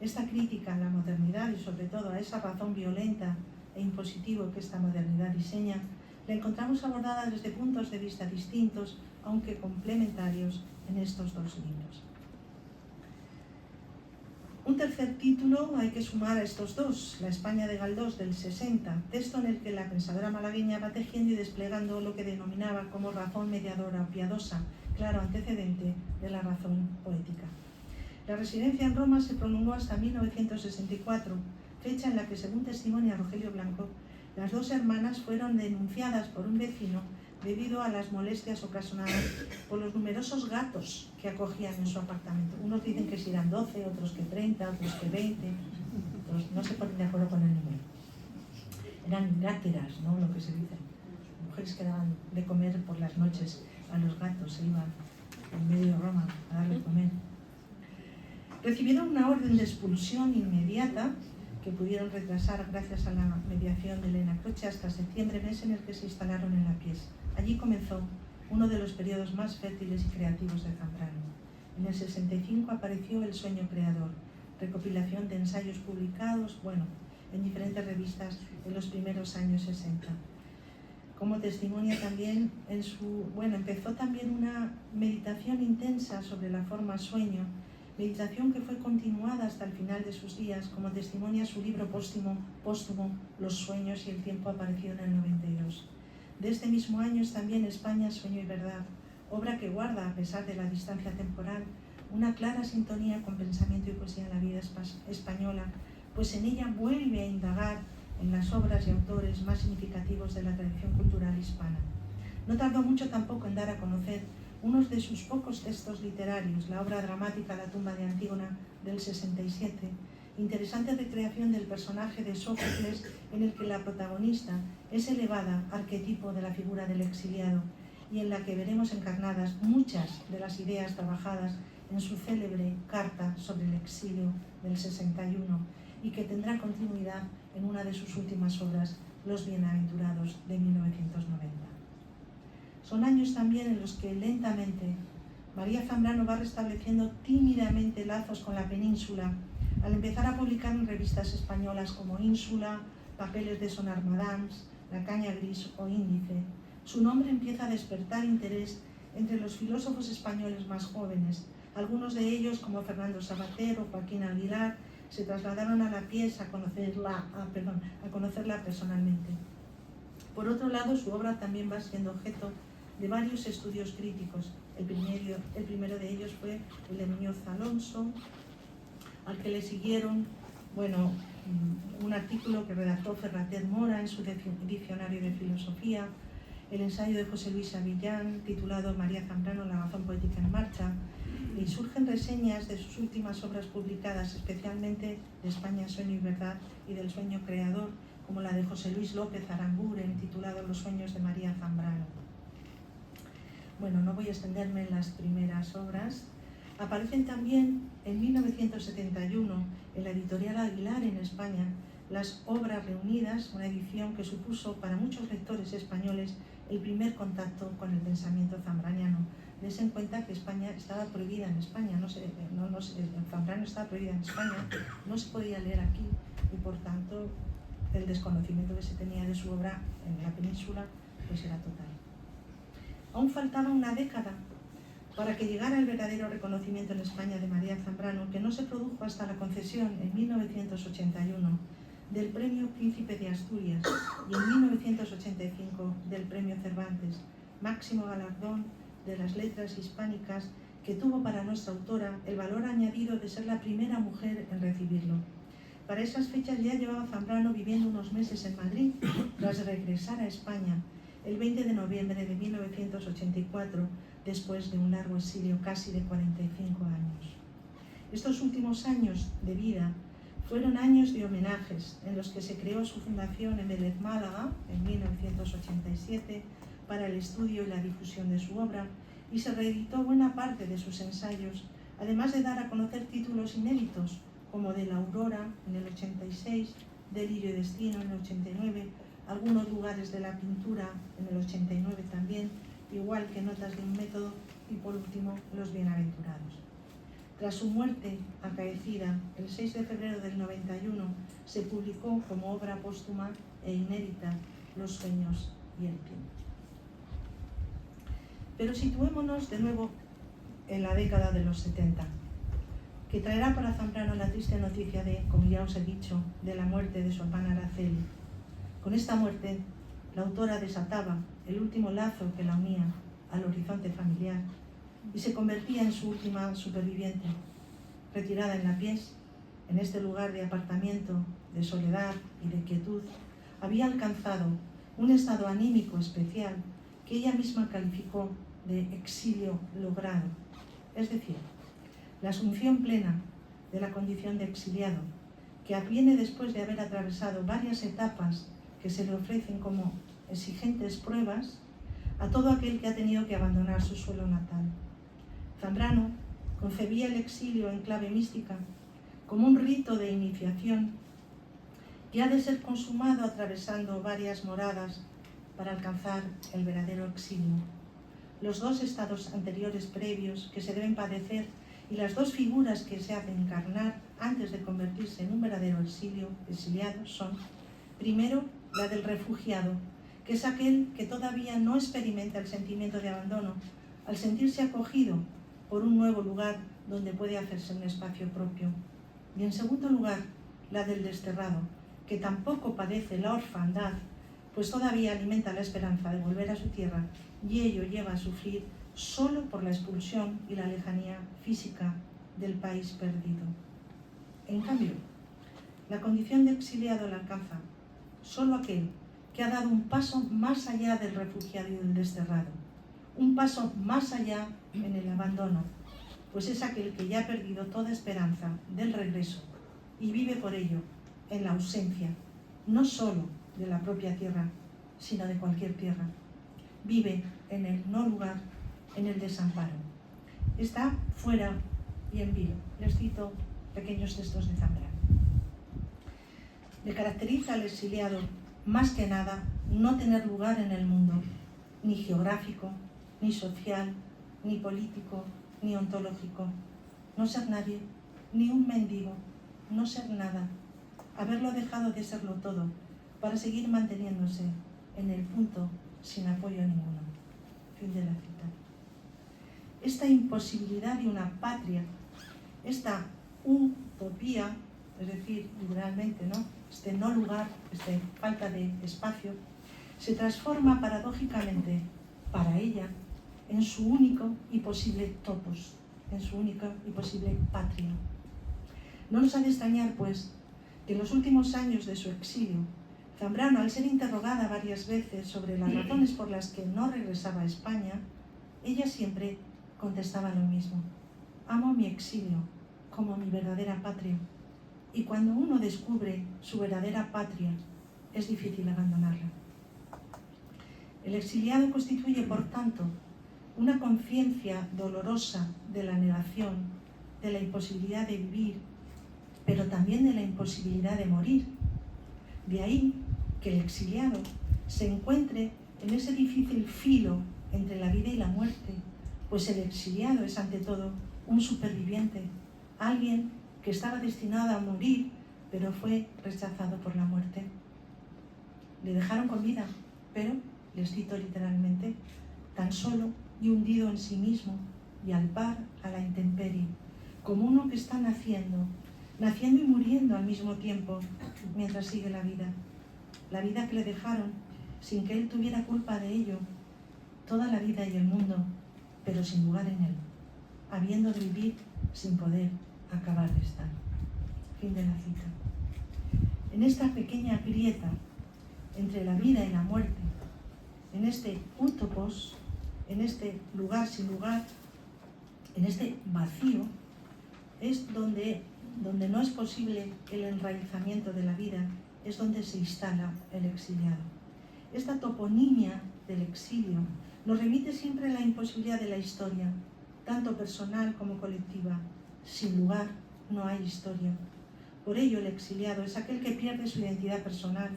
Esta crítica a la modernidad y sobre todo a esa razón violenta e impositivo que esta modernidad diseña, la encontramos abordada desde puntos de vista distintos, aunque complementarios, en estos 2 libros. Un tercer título hay que sumar a estos 2, La España de Galdós del 60, texto en el que la pensadora malagueña va tejiendo y desplegando lo que denominaba como razón mediadora o piadosa, claro antecedente de la razón poética. La residencia en Roma se prolongó hasta 1964, fecha en la que, según testimonia Rogelio Blanco, las 2 hermanas fueron denunciadas por un vecino debido a las molestias ocasionadas por los numerosos gatos que acogían en su apartamento. Unos dicen que si eran 12, otros que 30, otros que 20, otros no se ponen de acuerdo con el número. Eran láteras, ¿no? Lo que se dice. Mujeres que daban de comer por las noches a los gatos, se iba en medio de Roma a darle de comer. Recibieron una orden de expulsión inmediata que pudieron retrasar gracias a la mediación de Elena Croce hasta septiembre, mes en el que se instalaron en La Pies. Allí comenzó uno de los periodos más fértiles y creativos de Zambrano. En el 65 apareció El sueño creador, recopilación de ensayos publicados, en diferentes revistas en los primeros años 60. Como testimonia también empezó también una meditación intensa sobre la forma sueño, meditación que fue continuada hasta el final de sus días, como testimonia su libro póstumo Los sueños y el tiempo, aparecido en el 92. De este mismo año es también España, sueño y verdad, obra que guarda, a pesar de la distancia temporal, una clara sintonía con pensamiento y poesía en la vida española, pues en ella vuelve a indagar en las obras y autores más significativos de la tradición cultural hispana. No tardó mucho tampoco en dar a conocer unos de sus pocos textos literarios, la obra dramática La tumba de Antígona del 67, interesante recreación del personaje de Sófocles, en el que la protagonista es elevada arquetipo de la figura del exiliado y en la que veremos encarnadas muchas de las ideas trabajadas en su célebre Carta sobre el exilio del 61 y que tendrá continuidad en una de sus últimas obras, Los bienaventurados, de 1990. Son años también en los que lentamente María Zambrano va restableciendo tímidamente lazos con la península, al empezar a publicar en revistas españolas como Ínsula, Papeles de Sonar Madams, La Caña Gris o Índice. Su nombre empieza a despertar interés entre los filósofos españoles más jóvenes. Algunos de ellos, como Fernando Savater o Joaquín Aguilar, se trasladaron a La Pies a conocerla personalmente. Por otro lado, su obra también va siendo objeto de varios estudios críticos. El primero de ellos fue el de Muñoz Alonso, al que le siguieron un artículo que redactó Ferrater Mora en su diccionario de filosofía, el ensayo de José Luis Avillán, titulado María Zambrano, la razón poética en marcha, y surgen reseñas de sus últimas obras publicadas, especialmente de España, sueño y verdad, y del sueño creador, como la de José Luis López Aranguren, titulado Los sueños de María Zambrano. No voy a extenderme en las primeras obras. Aparecen también en 1971 en la editorial Aguilar en España las Obras Reunidas, una edición que supuso para muchos lectores españoles el primer contacto con el pensamiento zambraniano. Dense en cuenta que España estaba prohibida en España, Zambrano estaba prohibida en España, no se podía leer aquí y por tanto el desconocimiento que se tenía de su obra en la península era total. Aún faltaba una década para que llegara el verdadero reconocimiento en España de María Zambrano, que no se produjo hasta la concesión en 1981 del Premio Príncipe de Asturias y en 1985 del Premio Cervantes, máximo galardón de las letras hispánicas, que tuvo para nuestra autora el valor añadido de ser la primera mujer en recibirlo. Para esas fechas ya llevaba Zambrano viviendo unos meses en Madrid, tras regresar a España el 20 de noviembre de 1984, después de un largo exilio casi de 45 años. Estos últimos años de vida fueron años de homenajes, en los que se creó su fundación en Vélez, Málaga, en 1987, para el estudio y la difusión de su obra, y se reeditó buena parte de sus ensayos, además de dar a conocer títulos inéditos, como De la Aurora en el 86, Delirio y Destino en el 89, Algunos lugares de la pintura en el 89 también, igual que Notas de un método y por último Los bienaventurados. Tras su muerte acaecida el 6 de febrero del 91, se publicó como obra póstuma e inédita Los sueños y el tiempo. Pero situémonos de nuevo en la década de los 70, que traerá para Zambrano la triste noticia de, como ya os he dicho, de la muerte de su hermana Araceli. Con esta muerte, la autora desataba el último lazo que la unía al horizonte familiar y se convertía en su última superviviente. Retirada en La Pies, en este lugar de apartamiento, de soledad y de quietud, había alcanzado un estado anímico especial que ella misma calificó de exilio logrado, es decir, la asunción plena de la condición de exiliado, que adviene después de haber atravesado varias etapas que se le ofrecen como exigentes pruebas, a todo aquel que ha tenido que abandonar su suelo natal. Zambrano concebía el exilio en clave mística como un rito de iniciación que ha de ser consumado atravesando varias moradas para alcanzar el verdadero exilio. Los dos estados anteriores previos que se deben padecer y las dos figuras que se hacen encarnar antes de convertirse en un verdadero exiliado son, primero, la del refugiado, que es aquel que todavía no experimenta el sentimiento de abandono al sentirse acogido por un nuevo lugar donde puede hacerse un espacio propio. Y en segundo lugar, la del desterrado, que tampoco padece la orfandad, pues todavía alimenta la esperanza de volver a su tierra y ello lleva a sufrir solo por la expulsión y la lejanía física del país perdido. En cambio, la condición de exiliado la alcanza solo aquel que ha dado un paso más allá del refugiado y del desterrado, un paso más allá en el abandono, pues es aquel que ya ha perdido toda esperanza del regreso y vive por ello en la ausencia, no solo de la propia tierra, sino de cualquier tierra. Vive en el no lugar, en el desamparo. Está fuera y en vilo. Les cito pequeños textos de Zambrano. Le caracteriza al exiliado, más que nada, no tener lugar en el mundo, ni geográfico, ni social, ni político, ni ontológico. No ser nadie, ni un mendigo, no ser nada, haberlo dejado de serlo todo, para seguir manteniéndose en el punto sin apoyo ninguno. Fin de la cita. Esta imposibilidad de una patria, esta utopía, es decir, literalmente, ¿no?, este no lugar, esta falta de espacio, se transforma paradójicamente para ella en su único y posible topos, en su única y posible patria. No nos ha de extrañar, pues, que en los últimos años de su exilio, Zambrano, al ser interrogada varias veces sobre las razones por las que no regresaba a España, ella siempre contestaba lo mismo: amo mi exilio como mi verdadera patria, y cuando uno descubre su verdadera patria, es difícil abandonarla. El exiliado constituye, por tanto, una conciencia dolorosa de la negación, de la imposibilidad de vivir, pero también de la imposibilidad de morir. De ahí que el exiliado se encuentre en ese difícil filo entre la vida y la muerte, pues el exiliado es ante todo un superviviente, alguien que estaba destinado a morir, pero fue rechazado por la muerte. Le dejaron con vida, pero, les cito literalmente, tan solo y hundido en sí mismo y al par a la intemperie, como uno que está naciendo y muriendo al mismo tiempo mientras sigue la vida que le dejaron sin que él tuviera culpa de ello, toda la vida y el mundo, pero sin lugar en él, habiendo de vivir sin poder acabar de estar. Fin de la cita. En esta pequeña grieta entre la vida y la muerte, en este utopos, en este lugar sin lugar, en este vacío, es donde no es posible el enraizamiento de la vida, es donde se instala el exiliado. Esta toponimia del exilio nos remite siempre a la imposibilidad de la historia, tanto personal como colectiva. Sin lugar no hay historia. Por ello el exiliado es aquel que pierde su identidad personal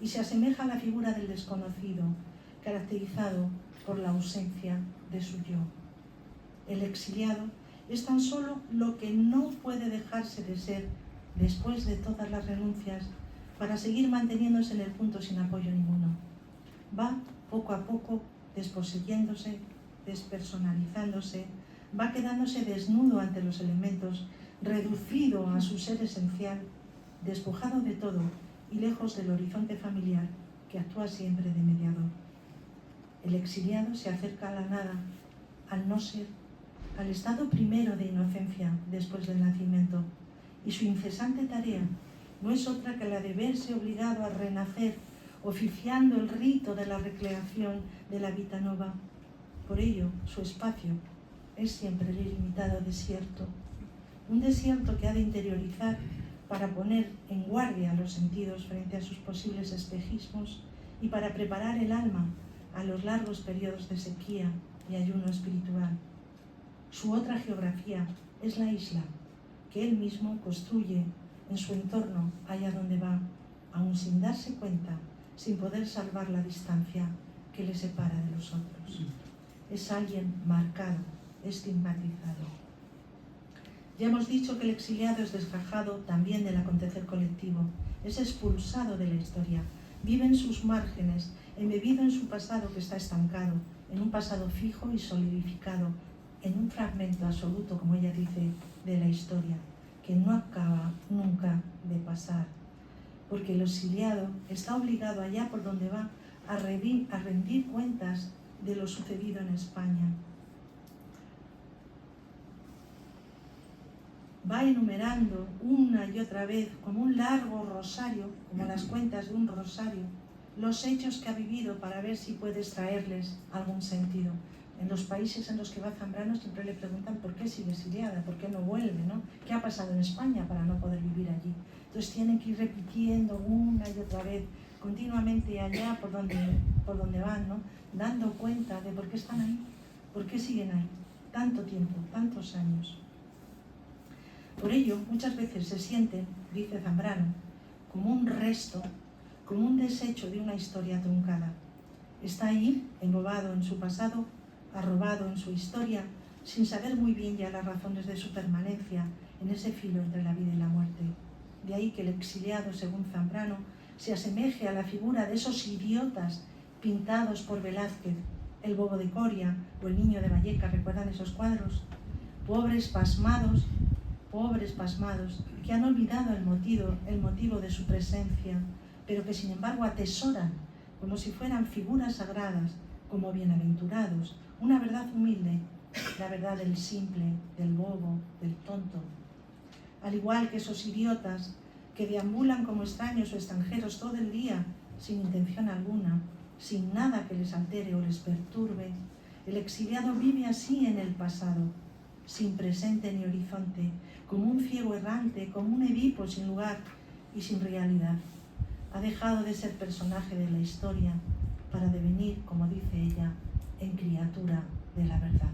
y se asemeja a la figura del desconocido, caracterizado por la ausencia de su yo. El exiliado es tan solo lo que no puede dejarse de ser después de todas las renuncias para seguir manteniéndose en el punto sin apoyo ninguno. Va poco a poco desposeyéndose, despersonalizándose, va quedándose desnudo ante los elementos, reducido a su ser esencial, despojado de todo y lejos del horizonte familiar que actúa siempre de mediador. El exiliado se acerca a la nada, al no ser, al estado primero de inocencia después del nacimiento, y su incesante tarea no es otra que la de verse obligado a renacer, oficiando el rito de la recreación de la vita nova. Por ello, su espacio es siempre el ilimitado desierto, un desierto que ha de interiorizar para poner en guardia los sentidos frente a sus posibles espejismos y para preparar el alma a los largos periodos de sequía y ayuno espiritual. Su otra geografía es la isla, que él mismo construye en su entorno allá donde va, aun sin darse cuenta, sin poder salvar la distancia que le separa de los otros. Es alguien marcado, estigmatizado. Ya hemos dicho que el exiliado es desgajado también del acontecer colectivo, es expulsado de la historia, vive en sus márgenes, embebido en su pasado que está estancado, en un pasado fijo y solidificado, en un fragmento absoluto, como ella dice, de la historia, que no acaba nunca de pasar, porque el exiliado está obligado allá por donde va a rendir cuentas de lo sucedido en España. Va enumerando una y otra vez, como un largo rosario, como las cuentas de un rosario, los hechos que ha vivido para ver si puede extraerles algún sentido. En los países en los que va Zambrano siempre le preguntan por qué sigue exiliada, por qué no vuelve, ¿no? ¿Qué ha pasado en España para no poder vivir allí? Entonces tienen que ir repitiendo una y otra vez, continuamente allá por donde van, ¿no? Dando cuenta de por qué están ahí, por qué siguen ahí, tanto tiempo, tantos años. Por ello, muchas veces se sienten, dice Zambrano, como un resto, como un desecho de una historia truncada. Está ahí, embobado en su pasado, arrobado en su historia, sin saber muy bien ya las razones de su permanencia en ese filo entre la vida y la muerte. De ahí que el exiliado, según Zambrano, se asemeje a la figura de esos idiotas pintados por Velázquez, el bobo de Coria o el niño de Vallecas, ¿recuerdan esos cuadros? Pobres pasmados, que han olvidado el motivo de su presencia, pero que sin embargo atesoran, como si fueran figuras sagradas, como bienaventurados, una verdad humilde, la verdad del simple, del bobo, del tonto. Al igual que esos idiotas que deambulan como extraños o extranjeros todo el día, sin intención alguna, sin nada que les altere o les perturbe, el exiliado vive así en el pasado, sin presente ni horizonte, como un ciego errante, como un Edipo sin lugar y sin realidad. Ha dejado de ser personaje de la historia para devenir, como dice ella, en criatura de la verdad.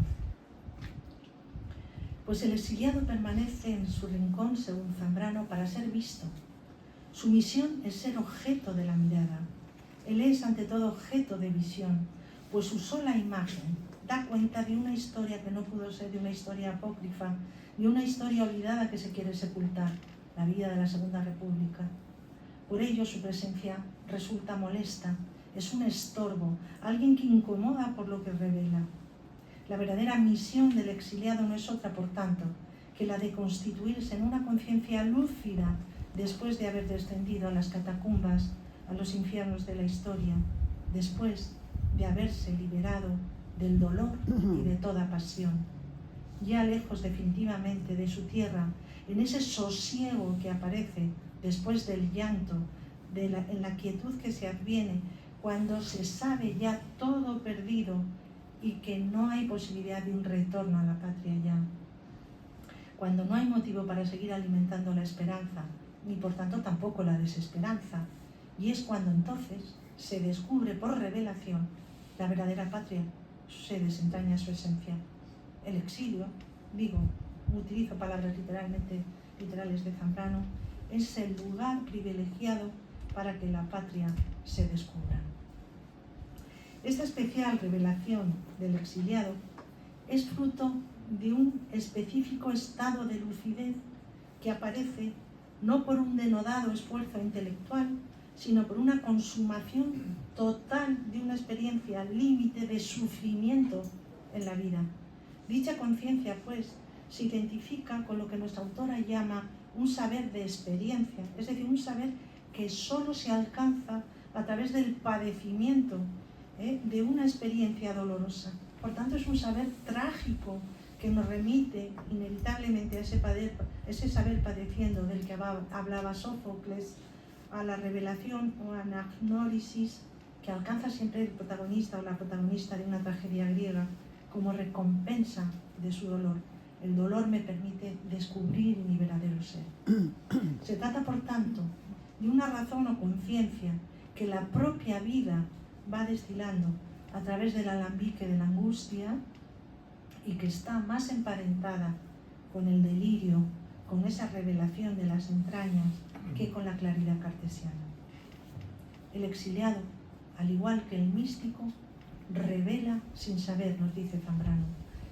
Pues el exiliado permanece en su rincón, según Zambrano, para ser visto. Su misión es ser objeto de la mirada. Él es, ante todo, objeto de visión, pues su sola imagen da cuenta de una historia que no pudo ser, de una historia apócrifa, de una historia olvidada que se quiere sepultar, la vida de la Segunda República. Por ello su presencia resulta molesta, es un estorbo, alguien que incomoda por lo que revela. La verdadera misión del exiliado no es otra, por tanto, que la de constituirse en una conciencia lúcida después de haber descendido a las catacumbas, a los infiernos de la historia, después de haberse liberado del dolor y de toda pasión. Ya lejos definitivamente de su tierra, en ese sosiego que aparece después del llanto, en la quietud que se adviene, cuando se sabe ya todo perdido y que no hay posibilidad de un retorno a la patria ya. Cuando no hay motivo para seguir alimentando la esperanza, ni por tanto tampoco la desesperanza, y es cuando entonces se descubre por revelación la verdadera patria, se desentraña su esencia. El exilio, digo, utilizo palabras literales de Zambrano, es el lugar privilegiado para que la patria se descubra. Esta especial revelación del exiliado es fruto de un específico estado de lucidez que aparece no por un denodado esfuerzo intelectual, sino por una consumación total de una experiencia límite de sufrimiento en la vida. Dicha conciencia, pues, se identifica con lo que nuestra autora llama un saber de experiencia, es decir, un saber que solo se alcanza a través del padecimiento de una experiencia dolorosa. Por tanto, es un saber trágico que nos remite inevitablemente a ese saber padeciendo del que hablaba Sófocles, a la revelación o anagnórisis que alcanza siempre el protagonista o la protagonista de una tragedia griega como recompensa de su dolor. El dolor me permite descubrir mi verdadero ser. Se trata, por tanto, de una razón o conciencia que la propia vida va destilando a través del alambique de la angustia y que está más emparentada con el delirio, con esa revelación de las entrañas, que con la claridad cartesiana. El exiliado, al igual que el místico, revela sin saber, nos dice Zambrano,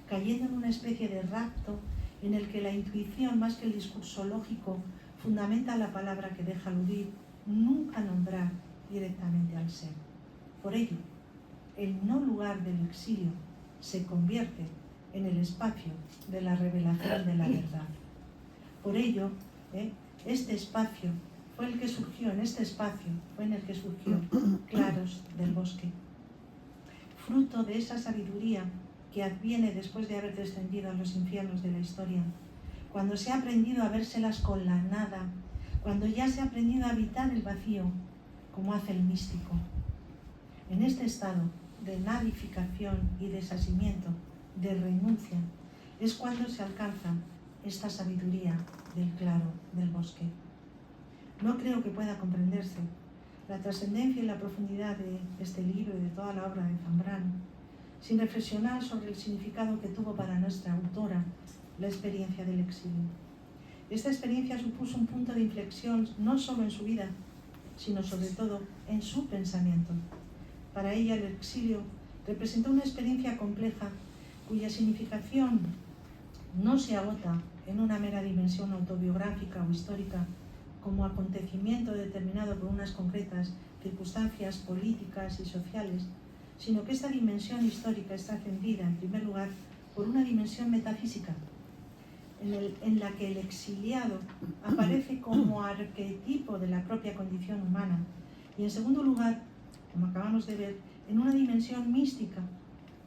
cayendo en una especie de rapto en el que la intuición, más que el discurso lógico, fundamenta la palabra que deja aludir, nunca nombrar directamente al ser. Por ello, el no lugar del exilio se convierte en el espacio de la revelación de la verdad. Por ello, este espacio fue el que surgió, en este espacio fue en el que surgió Claros del Bosque, fruto de esa sabiduría que adviene después de haber descendido a los infiernos de la historia, cuando se ha aprendido a vérselas con la nada, cuando ya se ha aprendido a habitar el vacío, como hace el místico. En este estado de nadificación y desasimiento, de renuncia, es cuando se alcanza esta sabiduría del claro del bosque. No creo que pueda comprenderse la trascendencia y la profundidad de este libro y de toda la obra de Zambrano sin reflexionar sobre el significado que tuvo para nuestra autora la experiencia del exilio. Esta experiencia supuso un punto de inflexión no solo en su vida, sino sobre todo en su pensamiento. Para ella el exilio representó una experiencia compleja cuya significación no se agota en una mera dimensión autobiográfica o histórica como acontecimiento determinado por unas concretas circunstancias políticas y sociales, sino que esta dimensión histórica está trascendida, en primer lugar, por una dimensión metafísica, en la que el exiliado aparece como arquetipo de la propia condición humana, y en segundo lugar, como acabamos de ver, en una dimensión mística,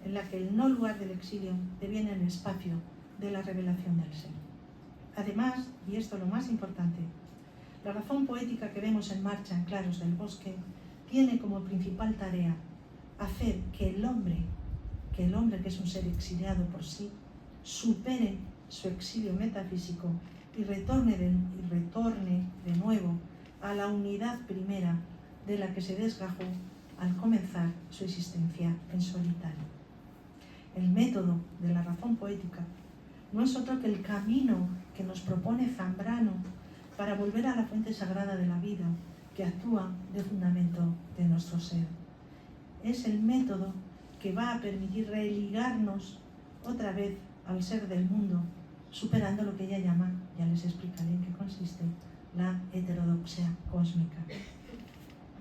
en la que el no lugar del exilio deviene el espacio de la revelación del ser. Además, y esto es lo más importante, la razón poética que vemos en marcha en Claros del Bosque tiene como principal tarea hacer que el hombre que es un ser exiliado por sí, supere su exilio metafísico y retorne de nuevo a la unidad primera de la que se desgajó al comenzar su existencia en solitario. El método de la razón poética no es otro que el camino que nos propone Zambrano para volver a la fuente sagrada de la vida que actúa de fundamento de nuestro ser. Es el método que va a permitir religarnos otra vez al ser del mundo, superando lo que ella llama, ya les explicaré en qué consiste, la heterodoxia cósmica.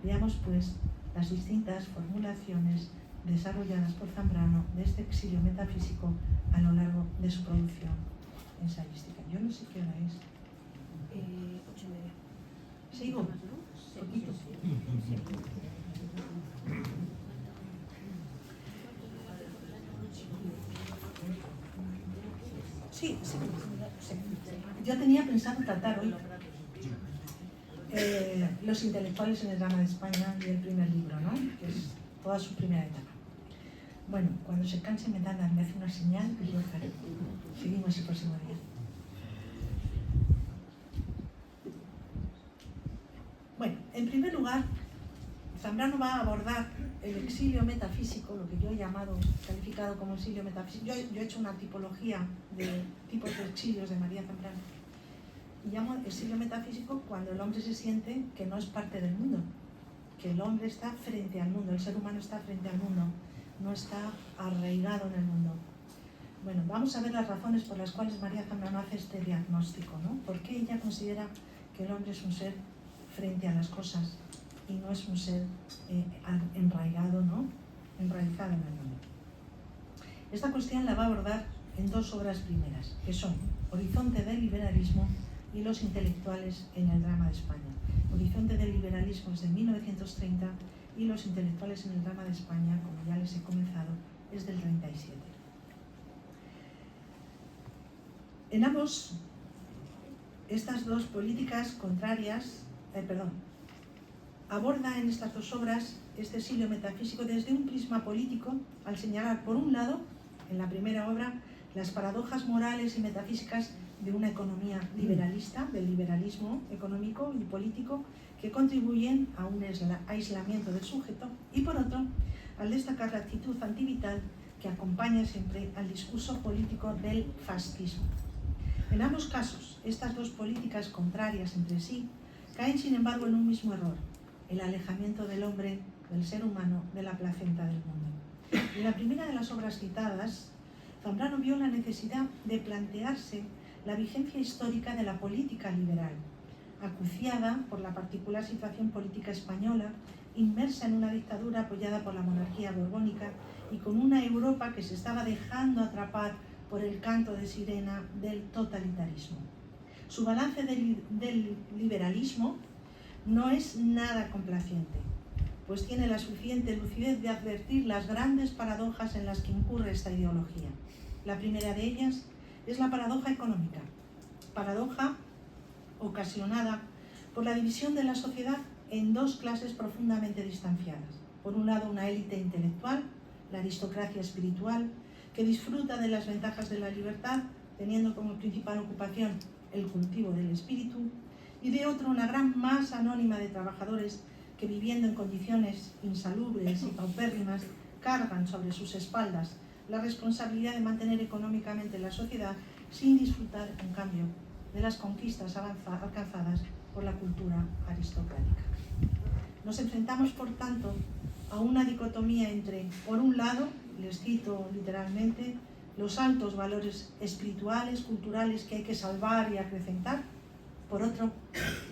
Veamos pues las distintas formulaciones desarrolladas por Zambrano de este exilio metafísico a lo largo de su producción ensayística. Yo no sé qué hora es. 8:30. ¿Sigo? Poquito. Sí. Yo tenía pensado tratar hoy los intelectuales en el drama de España y el primer libro, ¿no? Que es toda su primera etapa. Bueno, cuando se canse me hace una señal y yo haré. Seguimos el próximo día. Bueno, en primer lugar, Zambrano va a abordar el exilio metafísico, lo que yo he calificado como exilio metafísico. Yo he hecho una tipología de tipos de exilios de María Zambrano. Y llamo exilio metafísico cuando el hombre se siente que no es parte del mundo, que el hombre está frente al mundo, el ser humano está frente al mundo, no está arraigado en el mundo. Bueno, vamos a ver las razones por las cuales María Zambrano hace este diagnóstico, ¿no? ¿Por qué ella considera que el hombre es un ser frente a las cosas y no es un ser enraizado, ¿no? Enraizado en el mundo? Esta cuestión la va a abordar en dos obras primeras, que son Horizonte del liberalismo y Los intelectuales en el drama de España. Horizonte del liberalismo es de 1930 y Los intelectuales en el drama de España, como ya les he comenzado, es del 37. En ambos, estas dos políticas contrarias, aborda en estas dos obras este exilio metafísico desde un prisma político, al señalar, por un lado, en la primera obra, las paradojas morales y metafísicas de una economía liberalista, del liberalismo económico y político, que contribuyen a un aislamiento del sujeto, y por otro, al destacar la actitud antivital que acompaña siempre al discurso político del fascismo. En ambos casos, estas dos políticas contrarias entre sí caen sin embargo en un mismo error: el alejamiento del hombre, del ser humano, de la placenta del mundo. En la primera de las obras citadas, Zambrano vio la necesidad de plantearse la vigencia histórica de la política liberal, acuciada por la particular situación política española, inmersa en una dictadura apoyada por la monarquía borbónica y con una Europa que se estaba dejando atrapar por el canto de sirena del totalitarismo. Su balance del liberalismo no es nada complaciente, pues tiene la suficiente lucidez de advertir las grandes paradojas en las que incurre esta ideología. La primera de ellas es la paradoja económica, paradoja ocasionada por la división de la sociedad en dos clases profundamente distanciadas. Por un lado, una élite intelectual, la aristocracia espiritual, que disfruta de las ventajas de la libertad, teniendo como principal ocupación el cultivo del espíritu, y de otro, una gran masa anónima de trabajadores que, viviendo en condiciones insalubres y paupérrimas, cargan sobre sus espaldas la responsabilidad de mantener económicamente la sociedad sin disfrutar, en cambio, de las conquistas alcanzadas por la cultura aristocrática. Nos enfrentamos, por tanto, a una dicotomía entre, por un lado, les cito literalmente, los altos valores espirituales, culturales que hay que salvar y acrecentar; por otro,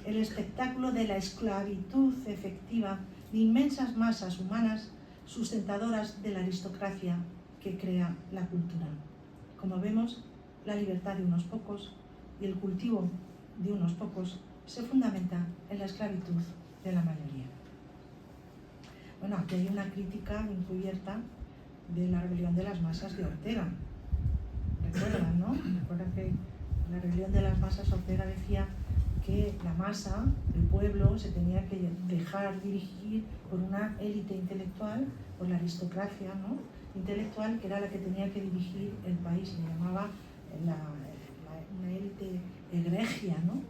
el espectáculo de la esclavitud efectiva de inmensas masas humanas sustentadoras de la aristocracia que crea la cultura. Como vemos, la libertad de unos pocos y el cultivo de unos pocos se fundamenta en la esclavitud de la mayoría. Bueno, aquí hay una crítica encubierta de la rebelión de las masas de Ortega. ¿Recuerdan, no? Recuerdan que la rebelión de las masas, Ortega decía que la masa, el pueblo, se tenía que dejar dirigir por una élite intelectual, por la aristocracia, ¿no?, intelectual, que era la que tenía que dirigir el país. Se llamaba una élite egregia, ¿no?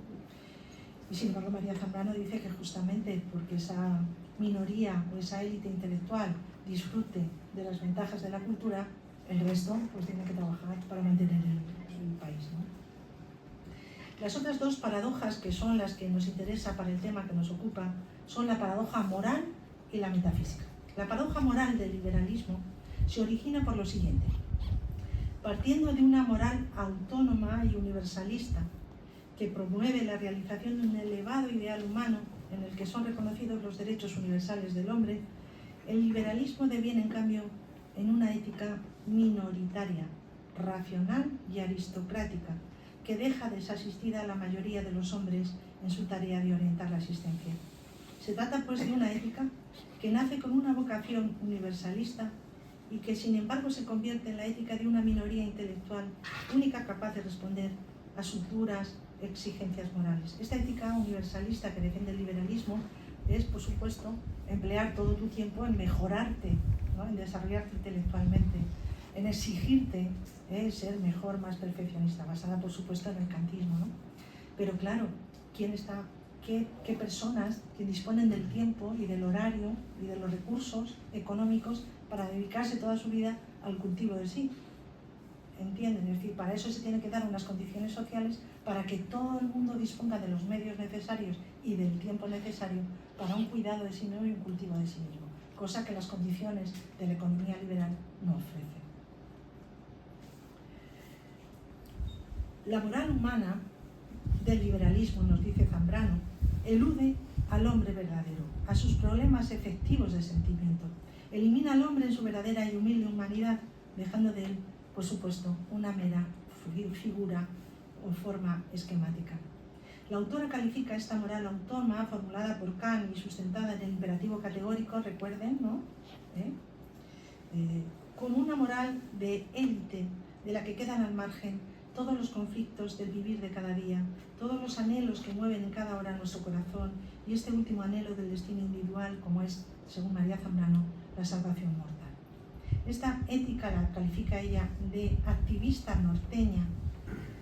Y sin embargo, María Zambrano dice que justamente porque esa minoría o esa élite intelectual disfrute de las ventajas de la cultura, el resto pues tiene que trabajar para mantener el país, ¿no? Las otras dos paradojas, que son las que nos interesa para el tema que nos ocupa, son la paradoja moral y la metafísica. La paradoja moral del liberalismo se origina por lo siguiente: partiendo de una moral autónoma y universalista que promueve la realización de un elevado ideal humano en el que son reconocidos los derechos universales del hombre, el liberalismo deviene, en cambio, en una ética minoritaria, racional y aristocrática, que deja desasistida a la mayoría de los hombres en su tarea de orientar la existencia. Se trata, pues, de una ética que nace con una vocación universalista y que, sin embargo, se convierte en la ética de una minoría intelectual única capaz de responder a sus duras exigencias morales. Esta ética universalista que defiende el liberalismo es, por supuesto, emplear todo tu tiempo en mejorarte, ¿no?, en desarrollarte intelectualmente, en exigirte ser mejor, más perfeccionista, basada, por supuesto, en el kantismo, ¿no? Pero claro, ¿qué personas que disponen del tiempo y del horario y de los recursos económicos para dedicarse toda su vida al cultivo de sí? ¿Entienden? Es decir, para eso se tienen que dar unas condiciones sociales para que todo el mundo disponga de los medios necesarios y del tiempo necesario para un cuidado de sí mismo y un cultivo de sí mismo, cosa que las condiciones de la economía liberal no ofrecen. La moral humana del liberalismo, nos dice Zambrano, elude al hombre verdadero, a sus problemas efectivos de sentimiento, elimina al hombre en su verdadera y humilde humanidad, dejando de él, por supuesto, una mera figura o forma esquemática. La autora califica esta moral autónoma, formulada por Kant y sustentada en el imperativo categórico, recuerden, ¿no?, como una moral de élite, de la que quedan al margen todos los conflictos del vivir de cada día, todos los anhelos que mueven en cada hora nuestro corazón, y este último anhelo del destino individual, como es, según María Zambrano, la salvación mortal. Esta ética la califica ella de activista norteña.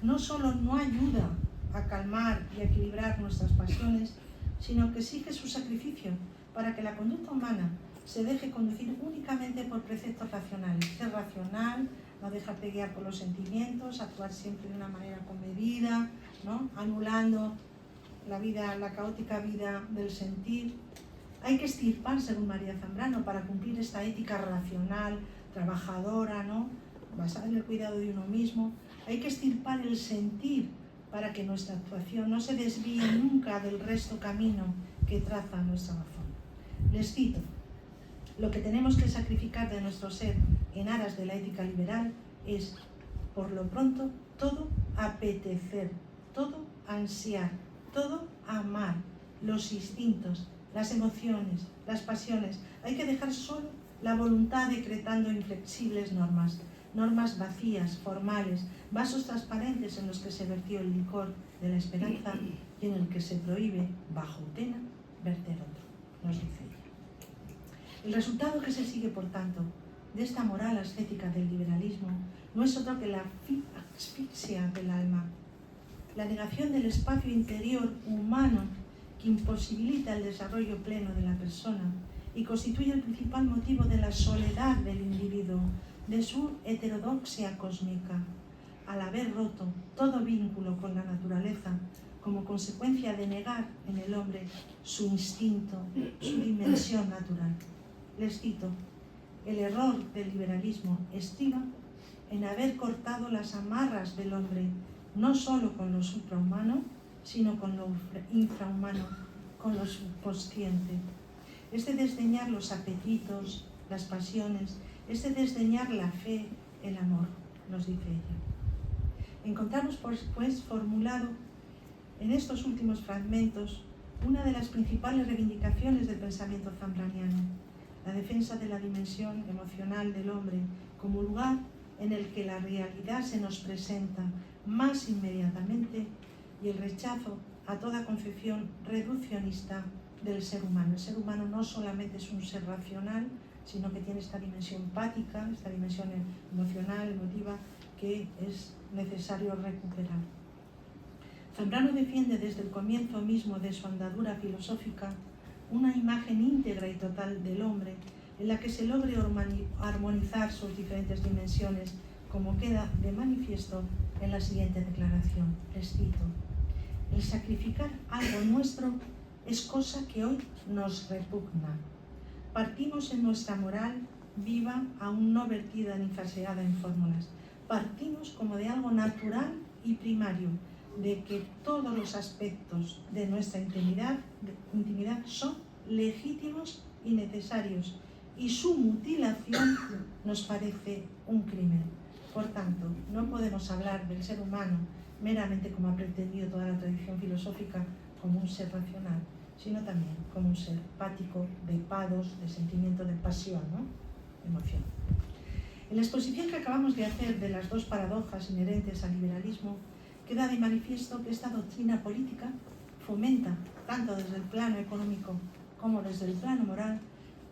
No solo no ayuda a calmar y a equilibrar nuestras pasiones, sino que exige su sacrificio para que la conducta humana se deje conducir únicamente por preceptos racionales. Ser racional, no dejarte guiar por los sentimientos, actuar siempre de una manera comedida, ¿no? Anulando la caótica vida del sentir. Hay que estirpar, según María Zambrano, para cumplir esta ética racional, trabajadora, ¿no? Basada en el cuidado de uno mismo. Hay que estirpar el sentir para que nuestra actuación no se desvíe nunca del recto camino que traza nuestra razón. Les cito: lo que tenemos que sacrificar de nuestro ser en aras de la ética liberal es, por lo pronto, todo apetecer, todo ansiar, todo amar, los instintos, las emociones, las pasiones. Hay que dejar solo la voluntad decretando inflexibles normas vacías, formales, vasos transparentes en los que se vertió el licor de la esperanza y en el que se prohíbe, bajo pena, verter otro, nos dice ella. El resultado que se sigue, por tanto, de esta moral ascética del liberalismo no es otro que la asfixia del alma, la negación del espacio interior humano que imposibilita el desarrollo pleno de la persona y constituye el principal motivo de la soledad del individuo, de su heterodoxia cósmica, al haber roto todo vínculo con la naturaleza como consecuencia de negar en el hombre su instinto, su dimensión natural. Les cito: el error del liberalismo estriba en haber cortado las amarras del hombre, no solo con lo suprahumano, sino con lo infrahumano, con lo subconsciente. Es de desdeñar los apetitos, las pasiones, es de desdeñar la fe, el amor, nos dice ella. Encontramos pues formulado en estos últimos fragmentos una de las principales reivindicaciones del pensamiento zambraniano, la defensa de la dimensión emocional del hombre como lugar en el que la realidad se nos presenta más inmediatamente y el rechazo a toda concepción reduccionista del ser humano. El ser humano no solamente es un ser racional, sino que tiene esta dimensión empática, esta dimensión emocional, emotiva, que es necesario recuperar. Zambrano defiende desde el comienzo mismo de su andadura filosófica una imagen íntegra y total del hombre, en la que se logre armonizar sus diferentes dimensiones, como queda de manifiesto en la siguiente declaración. Les cito: el sacrificar algo nuestro es cosa que hoy nos repugna. Partimos en nuestra moral viva, aún no vertida ni falseada en fórmulas. Partimos como de algo natural y primario, de que todos los aspectos de nuestra intimidad son legítimos y necesarios, y su mutilación nos parece un crimen. Por tanto, no podemos hablar del ser humano meramente, como ha pretendido toda la tradición filosófica, como un ser racional, sino también como un ser empático, de pados, de sentimiento, de pasión, ¿no? Emoción. En la exposición que acabamos de hacer de las dos paradojas inherentes al liberalismo, queda de manifiesto que esta doctrina política fomenta, tanto desde el plano económico como desde el plano moral,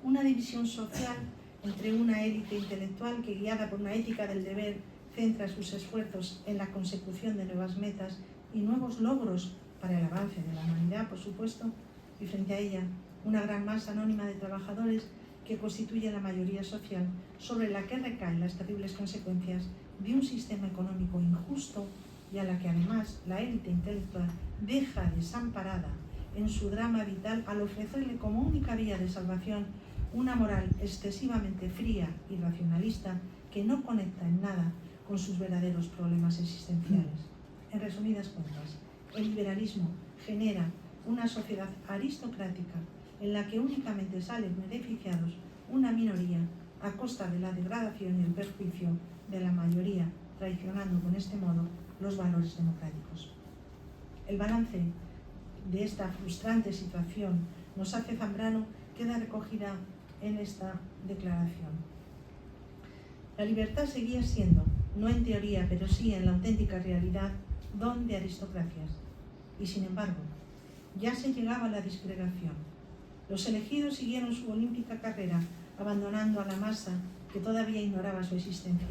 una división social entre una élite intelectual que, guiada por una ética del deber, centra sus esfuerzos en la consecución de nuevas metas y nuevos logros para el avance de la humanidad, por supuesto, y frente a ella una gran masa anónima de trabajadores que constituye la mayoría social, sobre la que recaen las terribles consecuencias de un sistema económico injusto y a la que además la élite intelectual deja desamparada en su drama vital al ofrecerle como única vía de salvación una moral excesivamente fría y racionalista que no conecta en nada con sus verdaderos problemas existenciales. En resumidas cuentas, el liberalismo genera una sociedad aristocrática en la que únicamente salen beneficiados una minoría a costa de la degradación y el perjuicio de la mayoría, traicionando con este modo los valores democráticos. El balance de esta frustrante situación, nos hace Zambrano, queda recogida en esta declaración. La libertad seguía siendo, no en teoría, pero sí en la auténtica realidad, don de aristocracias. Y sin embargo, ya se llegaba a la disgregación. Los elegidos siguieron su olímpica carrera, abandonando a la masa que todavía ignoraba su existencia.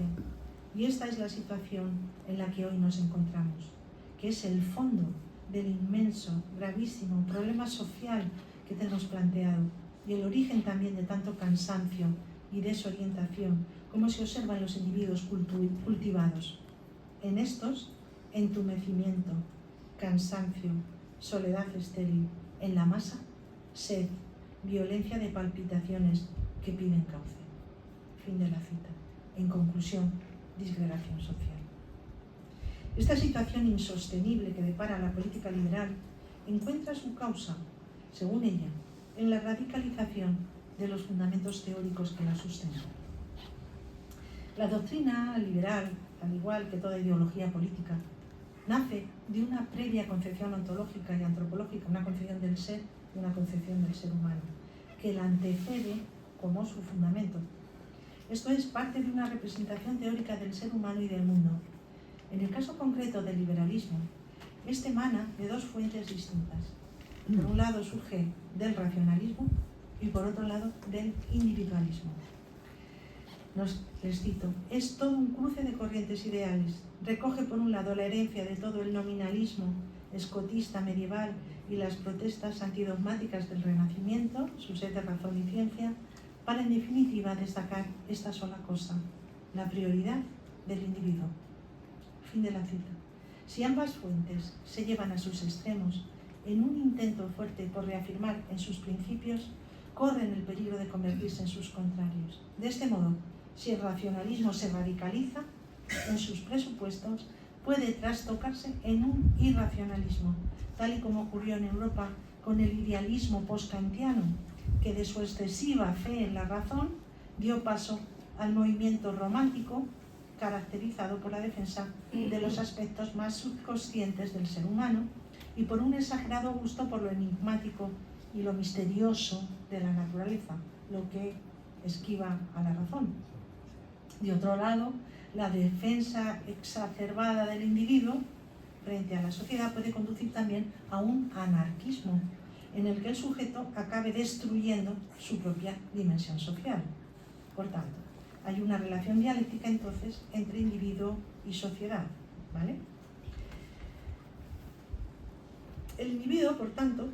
Y esta es la situación en la que hoy nos encontramos, que es el fondo del inmenso, gravísimo problema social que tenemos planteado, y el origen también de tanto cansancio y desorientación como se observa en los individuos cultivados. En estos, entumecimiento, cansancio, soledad estéril. En la masa, sed, violencia de palpitaciones que piden cauce. Fin de la cita. En conclusión, disgregación social. Esta situación insostenible que depara la política liberal encuentra su causa, según ella, en la radicalización de los fundamentos teóricos que la sustentan. La doctrina liberal, al igual que toda ideología política, nace de una previa concepción ontológica y antropológica, una concepción del ser y una concepción del ser humano, que la antecede como su fundamento. Esto es parte de una representación teórica del ser humano y del mundo. En el caso concreto del liberalismo, este emana de dos fuentes distintas. Por un lado surge del racionalismo y por otro lado del individualismo. Les cito, es todo un cruce de corrientes ideales. Recoge por un lado la herencia de todo el nominalismo escotista medieval y las protestas antidogmáticas del Renacimiento, su sed de razón y ciencia, para en definitiva destacar esta sola cosa, la prioridad del individuo. Fin de la cita. Si ambas fuentes se llevan a sus extremos en un intento fuerte por reafirmar en sus principios, corren el peligro de convertirse en sus contrarios. De este modo, si el racionalismo se radicaliza en sus presupuestos, puede trastocarse en un irracionalismo, tal y como ocurrió en Europa con el idealismo post-kantiano, que de su excesiva fe en la razón dio paso al movimiento romántico, caracterizado por la defensa de los aspectos más subconscientes del ser humano y por un exagerado gusto por lo enigmático y lo misterioso de la naturaleza, lo que esquiva a la razón. De otro lado, la defensa exacerbada del individuo frente a la sociedad puede conducir también a un anarquismo, en el que el sujeto acabe destruyendo su propia dimensión social. Por tanto, hay una relación dialéctica entonces entre individuo y sociedad, ¿vale? El individuo, por tanto,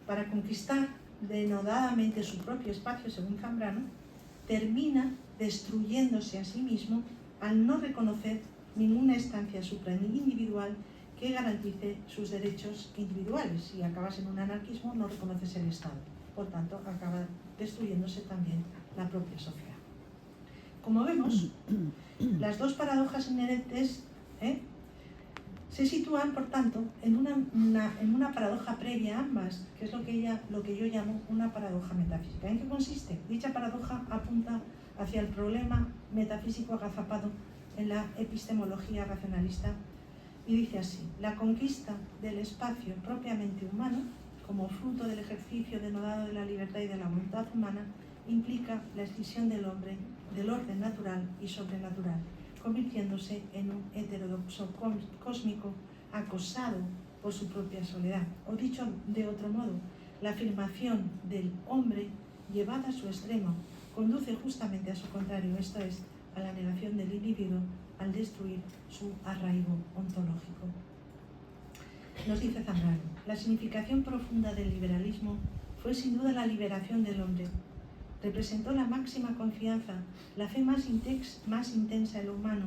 para conquistar denodadamente su propio espacio, según Zambrano, termina destruyéndose a sí mismo al no reconocer ninguna instancia supraindividual que garantice sus derechos individuales. Si acabas en un anarquismo, no reconoces el Estado. Por tanto, acaba destruyéndose también la propia sociedad. Como vemos, las dos paradojas inherentes se sitúan, por tanto, en una paradoja previa a ambas, que es lo que yo llamo una paradoja metafísica. ¿En qué consiste? Dicha paradoja apunta hacia el problema metafísico agazapado en la epistemología racionalista y dice así: la conquista del espacio propiamente humano, como fruto del ejercicio denodado de la libertad y de la voluntad humana, implica la escisión del hombre del orden natural y sobrenatural, convirtiéndose en un heterodoxo cósmico acosado por su propia soledad. O dicho de otro modo, la afirmación del hombre llevada a su extremo conduce justamente a su contrario, esto es, a la negación del individuo al destruir su arraigo ontológico. Nos dice Zambrano, la significación profunda del liberalismo fue sin duda la liberación del hombre. Representó la máxima confianza, la fe más intensa en lo humano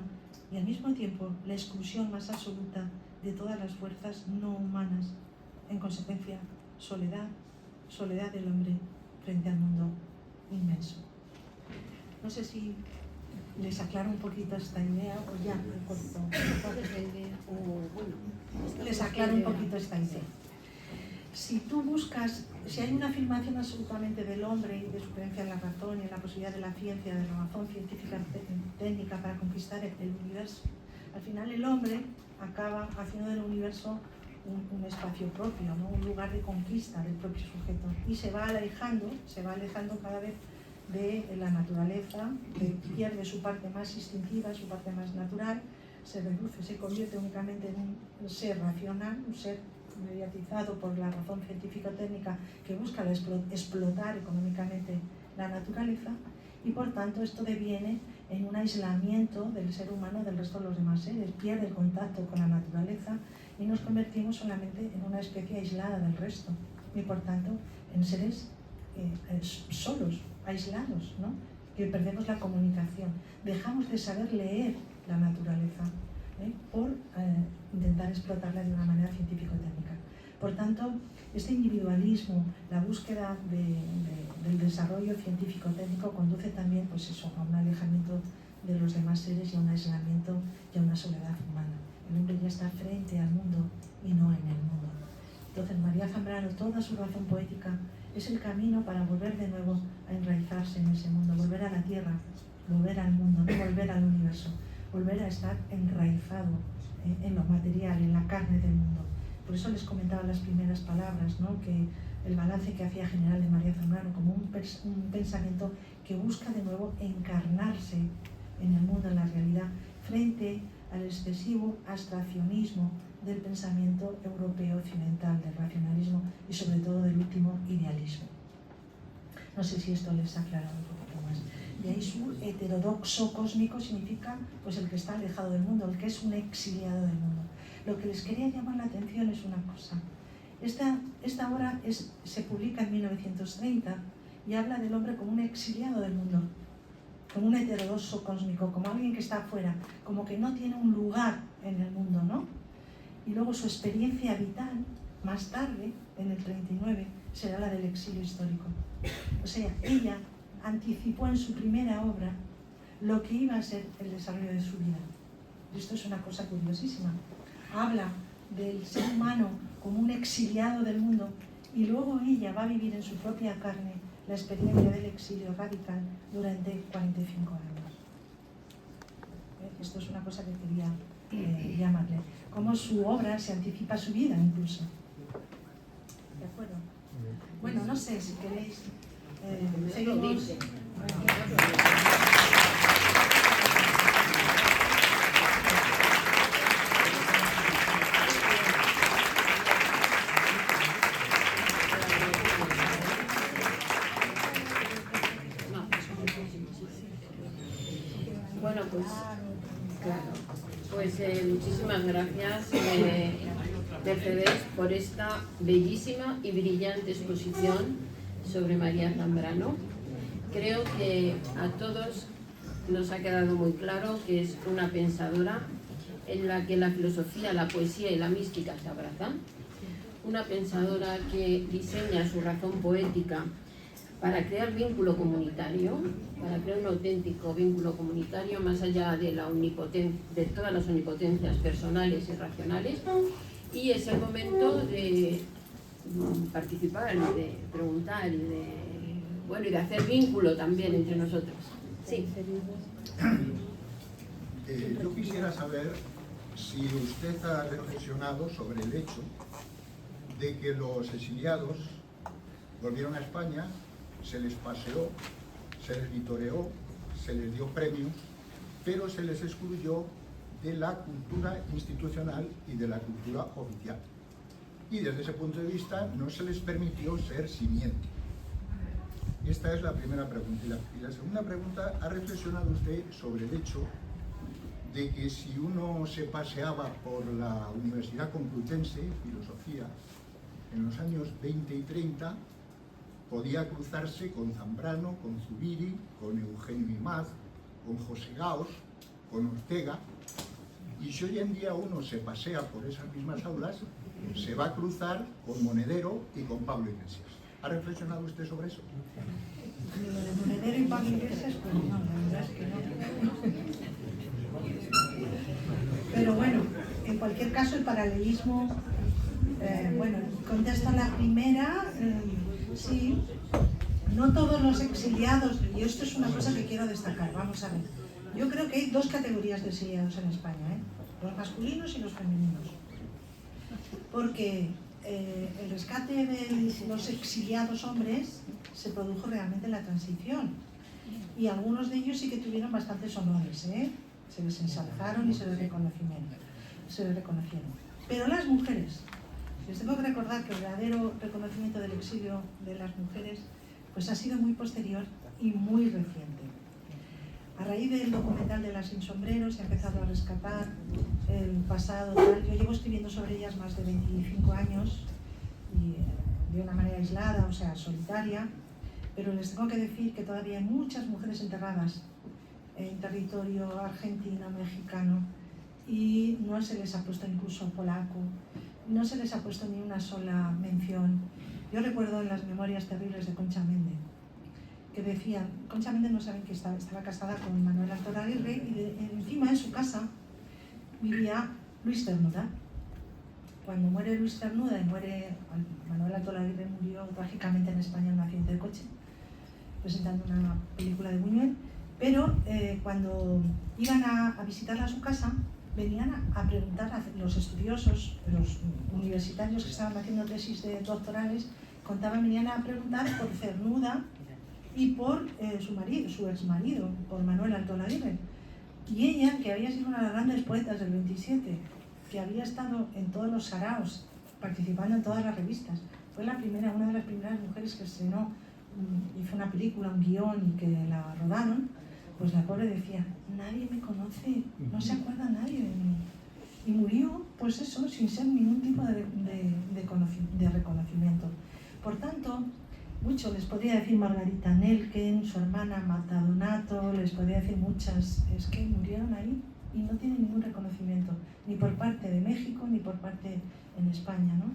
y al mismo tiempo la exclusión más absoluta de todas las fuerzas no humanas. En consecuencia, soledad del hombre frente al mundo inmenso. No sé si les aclaro un poquito esta idea o ya les aclaro un poquito esta idea. Si tú buscas, si hay una afirmación absolutamente del hombre y de su creencia en la razón y en la posibilidad de la ciencia, de la razón científica técnica para conquistar el universo, al final el hombre acaba haciendo del universo un espacio propio, ¿no? Un lugar de conquista del propio sujeto, y se va alejando cada vez de la naturaleza, pierde su parte más instintiva, su parte más natural, se reduce, se convierte únicamente en un ser racional, un ser mediatizado por la razón científico-técnica que busca explotar económicamente la naturaleza, y por tanto esto deviene en un aislamiento del ser humano del resto de los demás seres, pierde el contacto con la naturaleza y nos convertimos solamente en una especie aislada del resto y por tanto en seres solos, aislados, ¿no? Que perdemos la comunicación, dejamos de saber leer la naturaleza por intentar explotarla de una manera científico-técnica. Por tanto, este individualismo, la búsqueda del desarrollo científico-técnico conduce también pues eso, a un alejamiento de los demás seres y a un aislamiento y a una soledad humana. El hombre ya está frente al mundo y no en el mundo. Entonces María Zambrano, toda su razón poética es el camino para volver de nuevo a enraizarse en ese mundo, volver a la tierra, volver al mundo, no volver al universo, volver a estar enraizado en lo material, en la carne del mundo. Por eso les comentaba las primeras palabras, ¿no? Que el balance que hacía general de María Zambrano como un pensamiento que busca de nuevo encarnarse en el mundo, en la realidad, frente al excesivo abstraccionismo del pensamiento europeo occidental, del racionalismo y sobre todo del último idealismo. No sé si esto les ha aclarado un poquito más. De ahí su heterodoxo cósmico significa pues el que está alejado del mundo, el que es un exiliado del mundo. Lo que les quería llamar la atención es una cosa. Esta obra se publica en 1930 y habla del hombre como un exiliado del mundo, como un heterodoxo cósmico, como alguien que está afuera, como que no tiene un lugar en el mundo, ¿no? Y luego su experiencia vital, más tarde, en el 39, será la del exilio histórico. O sea, ella anticipó en su primera obra lo que iba a ser el desarrollo de su vida. Y esto es una cosa curiosísima. Habla del ser humano como un exiliado del mundo y luego ella va a vivir en su propia carne la experiencia del exilio radical durante 45 años. Esto es una cosa que quería llamarle. Cómo su obra se anticipa a su vida incluso. ¿De acuerdo? Bueno, no sé si queréis... seguimos. Bueno, pues claro. Pues muchísimas gracias, Mercedes, por esta bellísima y brillante exposición sobre María Zambrano. Creo que a todos nos ha quedado muy claro que es una pensadora en la que la filosofía, la poesía y la mística se abrazan. Una pensadora que diseña su razón poética para crear vínculo comunitario, para crear un auténtico vínculo comunitario más allá de de todas las omnipotencias personales y racionales. Y es el momento de participar, de preguntar y de hacer vínculo también entre nosotros. Sí. Yo quisiera saber si usted ha reflexionado sobre el hecho de que los exiliados volvieron a España, se les paseó, se les vitoreó, se les dio premios, pero se les excluyó de la cultura institucional y de la cultura oficial. Y desde ese punto de vista no se les permitió ser simiente. Esta es la primera pregunta. Y la segunda pregunta, ¿ha reflexionado usted sobre el hecho de que si uno se paseaba por la Universidad Complutense, filosofía, en los años 20 y 30, podía cruzarse con Zambrano, con Zubiri, con Eugenio Imaz, con José Gaos, con Ortega, y si hoy en día uno se pasea por esas mismas aulas, se va a cruzar con Monedero y con Pablo Iglesias. ¿Ha reflexionado usted sobre eso? Lo de Monedero y Pablo Iglesias, pues no, la verdad es que no. Pero bueno, en cualquier caso el paralelismo, bueno, contesto a la primera, sí, no todos los exiliados, y esto es una cosa que quiero destacar, vamos a ver. Yo creo que hay dos categorías de exiliados en España, los masculinos y los femeninos. Porque el rescate de los exiliados hombres se produjo realmente en la transición. Y algunos de ellos sí que tuvieron bastantes honores, se les ensalzaron y se les reconocieron. Pero las mujeres, les tengo que recordar que el verdadero reconocimiento del exilio de las mujeres pues ha sido muy posterior y muy reciente. A raíz del documental de Las Sin Sombreros se ha empezado a rescatar el pasado tal. Yo llevo escribiendo sobre ellas más de 25 años y de una manera aislada, o sea, solitaria. pero les tengo que decir que todavía hay muchas mujeres enterradas en territorio argentino, mexicano, y no se les ha puesto incluso polaco, no se les ha puesto ni una sola mención. Yo recuerdo en las memorias terribles de Concha Méndez, que decían, Concha Méndez no saben que estaba casada con Manuel Altor Aguirre, y encima de su casa vivía Luis Cernuda. Cuando muere Luis Cernuda y muere Manuel Altor Aguirre, murió trágicamente en España en un accidente de coche, presentando una película de Buñuel, pero cuando iban a visitarla a su casa, venían a preguntar a los estudiosos, los universitarios que estaban haciendo tesis doctorales, venían a preguntar por Cernuda y por su exmarido, por Manuel Altor Aguirre. Y ella, que había sido una de las grandes poetas del 27, que había estado en todos los saraos, participando en todas las revistas, fue una de las primeras mujeres que estrenó, hizo una película, un guión y que la rodaron. Pues la pobre decía, nadie me conoce, no se acuerda nadie de mí. Y murió, pues eso, sin ser ningún tipo de reconocimiento. Por tanto, mucho les podría decir Margarita Nelken, su hermana Marta Donato, les podría decir muchas, es que murieron ahí y no tienen ningún reconocimiento, ni por parte de México, ni por parte en España, ¿no?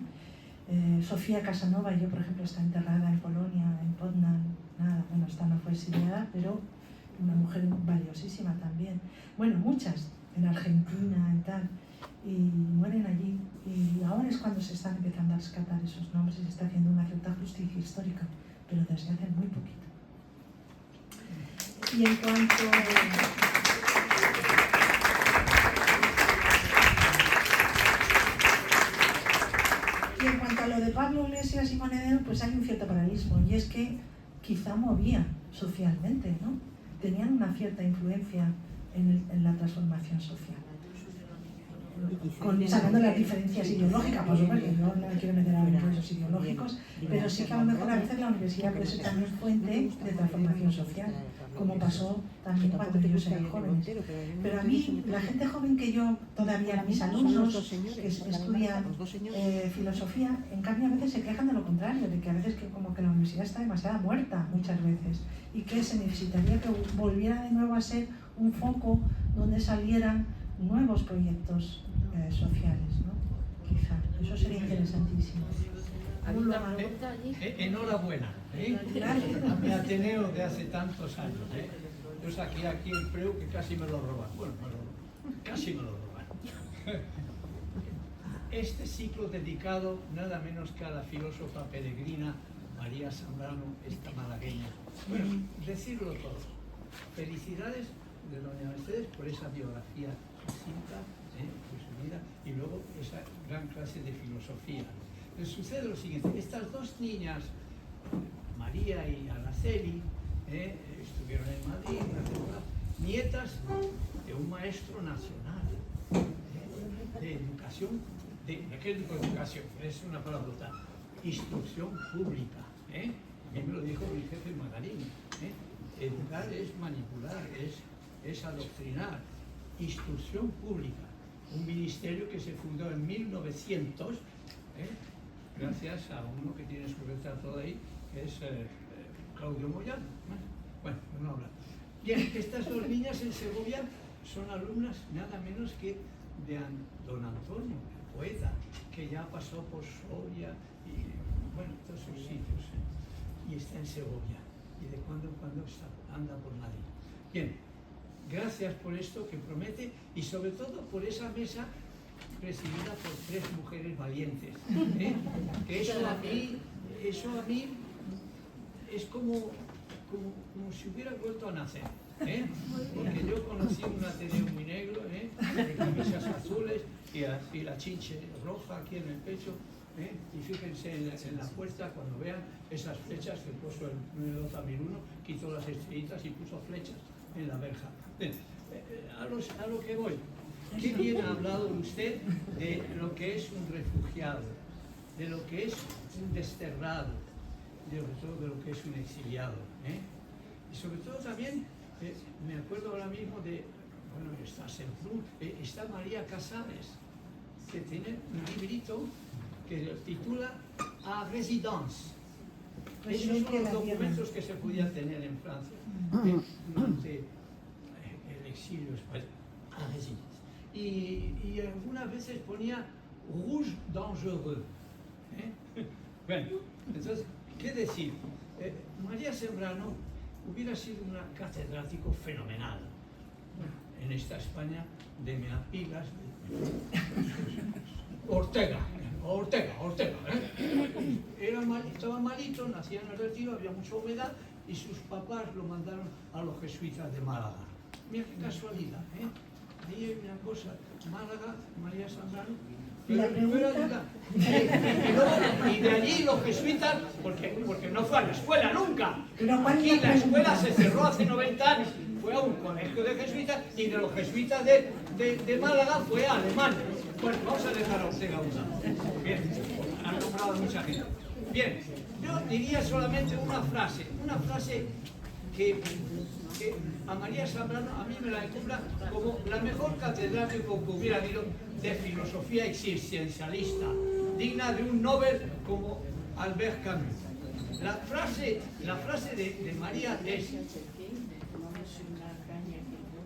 Sofía Casanova, yo por ejemplo, está enterrada en Polonia, en Poznan, nada, bueno, esta no fue exiliada, pero una mujer valiosísima también. Bueno, muchas, en Argentina, en tal, y mueren allí. Y ahora es cuando se están empezando a rescatar esos nombres y se está haciendo una cierta justicia histórica, pero desde hace muy poquito. Y en cuanto a lo de Pablo Iglesias y Monedero, pues hay un cierto paralelismo, y es que quizá movían socialmente, ¿no? Tenían una cierta influencia en la transformación social. Sacando las diferencias ideológicas, por supuesto, yo no me quiero meter en procesos ideológicos, pero sí que a lo mejor a veces la universidad puede ser también fuente de transformación social, como pasó también cuando ellos eran jóvenes. Pero a mí, la gente joven que yo, todavía mis alumnos que estudian filosofía, en cambio a veces se quejan de lo contrario, de que a veces como que la universidad está demasiado muerta muchas veces, y que se necesitaría que volviera de nuevo a ser un foco donde salieran nuevos proyectos sociales, ¿no? Quizá, eso sería interesantísimo. Enhorabuena, a mi Ateneo de hace tantos años. Yo saqué aquí el preu que casi me lo roban. Bueno, casi me lo roban. Este ciclo dedicado nada menos que a la filósofa peregrina María Zambrano, esta malagueña. Bueno, decirlo todo. Felicidades de doña Mercedes por esa biografía sucinta de su vida y luego esa gran clase de filosofía. Sucede lo siguiente, estas dos niñas, María y Araceli, estuvieron en Madrid, nietas de un maestro nacional de educación, ¿qué tipo de educación? Es una palabrota, instrucción pública. A mí me lo dijo mi jefe Magarín. Educar es manipular, es adoctrinar. Instrucción pública, un ministerio que se fundó en 1900, gracias a uno que tiene su retrato ahí, que es Claudio Moyano. Bueno, no habla. Bien, estas dos niñas en Segovia son alumnas nada menos que de don Antonio, el poeta, que ya pasó por Soria y bueno, todos esos sitios, y está en Segovia, y de cuando en cuando anda por Madrid. Bien, gracias por esto que promete y sobre todo por esa mesa presidida por tres mujeres valientes. Que eso a mí es como si hubiera vuelto a nacer. Porque yo conocí un Ateneo muy negro, de camisas azules y la chinche roja aquí en el pecho. Y fíjense en la puerta, cuando vean esas flechas que puso el 2001, quitó las estrellitas y puso flechas en la verja. Bien, a lo que voy. Qué bien ha hablado usted de lo que es un refugiado, de lo que es un desterrado, sobre todo de lo que es un exiliado. Y sobre todo también, me acuerdo ahora mismo de, bueno, está Semprún, está María Casares, que tiene un librito que titula A Résidence. Esos son los documentos que se podían tener en Francia durante el exilio español. Y algunas veces ponía rouge dangereux. Bueno, entonces, ¿qué decir? María Sembrano hubiera sido una catedrático fenomenal en esta España de Meapilas, Ortega. Estaba malito, nacía en el Retiro, había mucha humedad y sus papás lo mandaron a los jesuitas de Málaga. Mira qué casualidad, ¿eh? Ahí hay una cosa, Málaga, María Sembrano. Y de allí los jesuitas, porque no fue a la escuela nunca. Aquí la escuela se cerró hace 90 años, fue a un colegio de jesuitas y de los jesuitas de Málaga fue a Alemania. Bueno, vamos a dejar a Ortega un lado. Bien, han nombrado a mucha gente. Bien, yo diría solamente una frase que a María Sembrano a mí me la encumbra como la mejor catedrático que hubiera habido de filosofía existencialista, digna de un Nobel como Albert Camus. La frase de María es: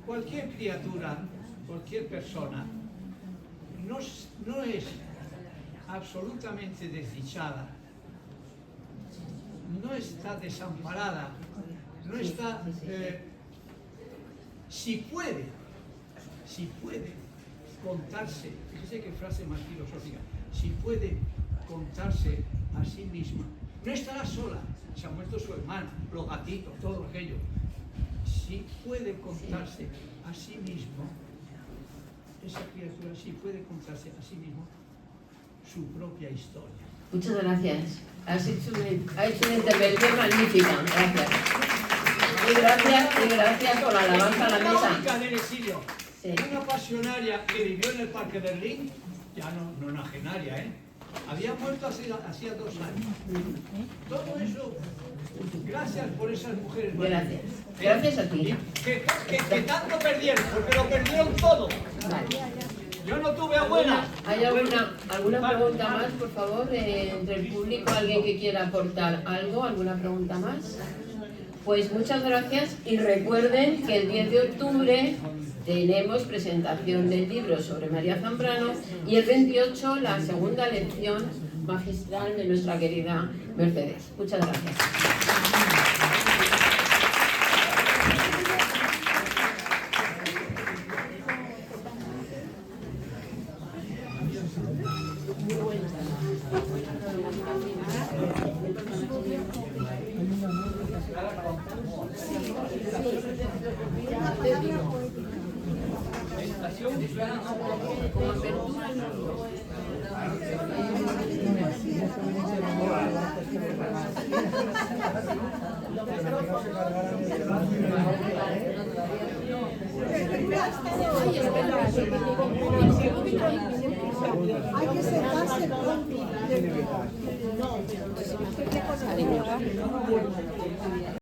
cualquier criatura, cualquier persona no es absolutamente desdichada, no está desamparada, no está, si puede contarse, fíjese qué frase más filosófica, si puede contarse a sí misma, no estará sola, se ha muerto su hermana, los gatitos, todo aquello, si puede contarse a sí mismo, esa criatura sí puede contarse a sí mismo su propia historia. Muchas gracias. Ha hecho una intervención magnífica. Gracias. Y gracias por la alabanza a la mesa. Mónica del exilio, Sí. una pasionaria que vivió en el Parque Berlín, ya no nonagenaria, había muerto hacía 2 años. Todo eso, gracias por esas mujeres. Gracias. Gracias a ti. Que tanto perdieron, porque lo perdieron todo. Vale. Yo no tuve abuela. ¿Hay alguna pregunta más, por favor, entre el público? ¿Alguien que quiera aportar algo? ¿Alguna pregunta más? Pues muchas gracias y recuerden que el 10 de octubre tenemos presentación del libro sobre María Zambrano y el 28 la segunda lección magistral de nuestra querida Mercedes. Muchas gracias. Hay que sentarse pronto.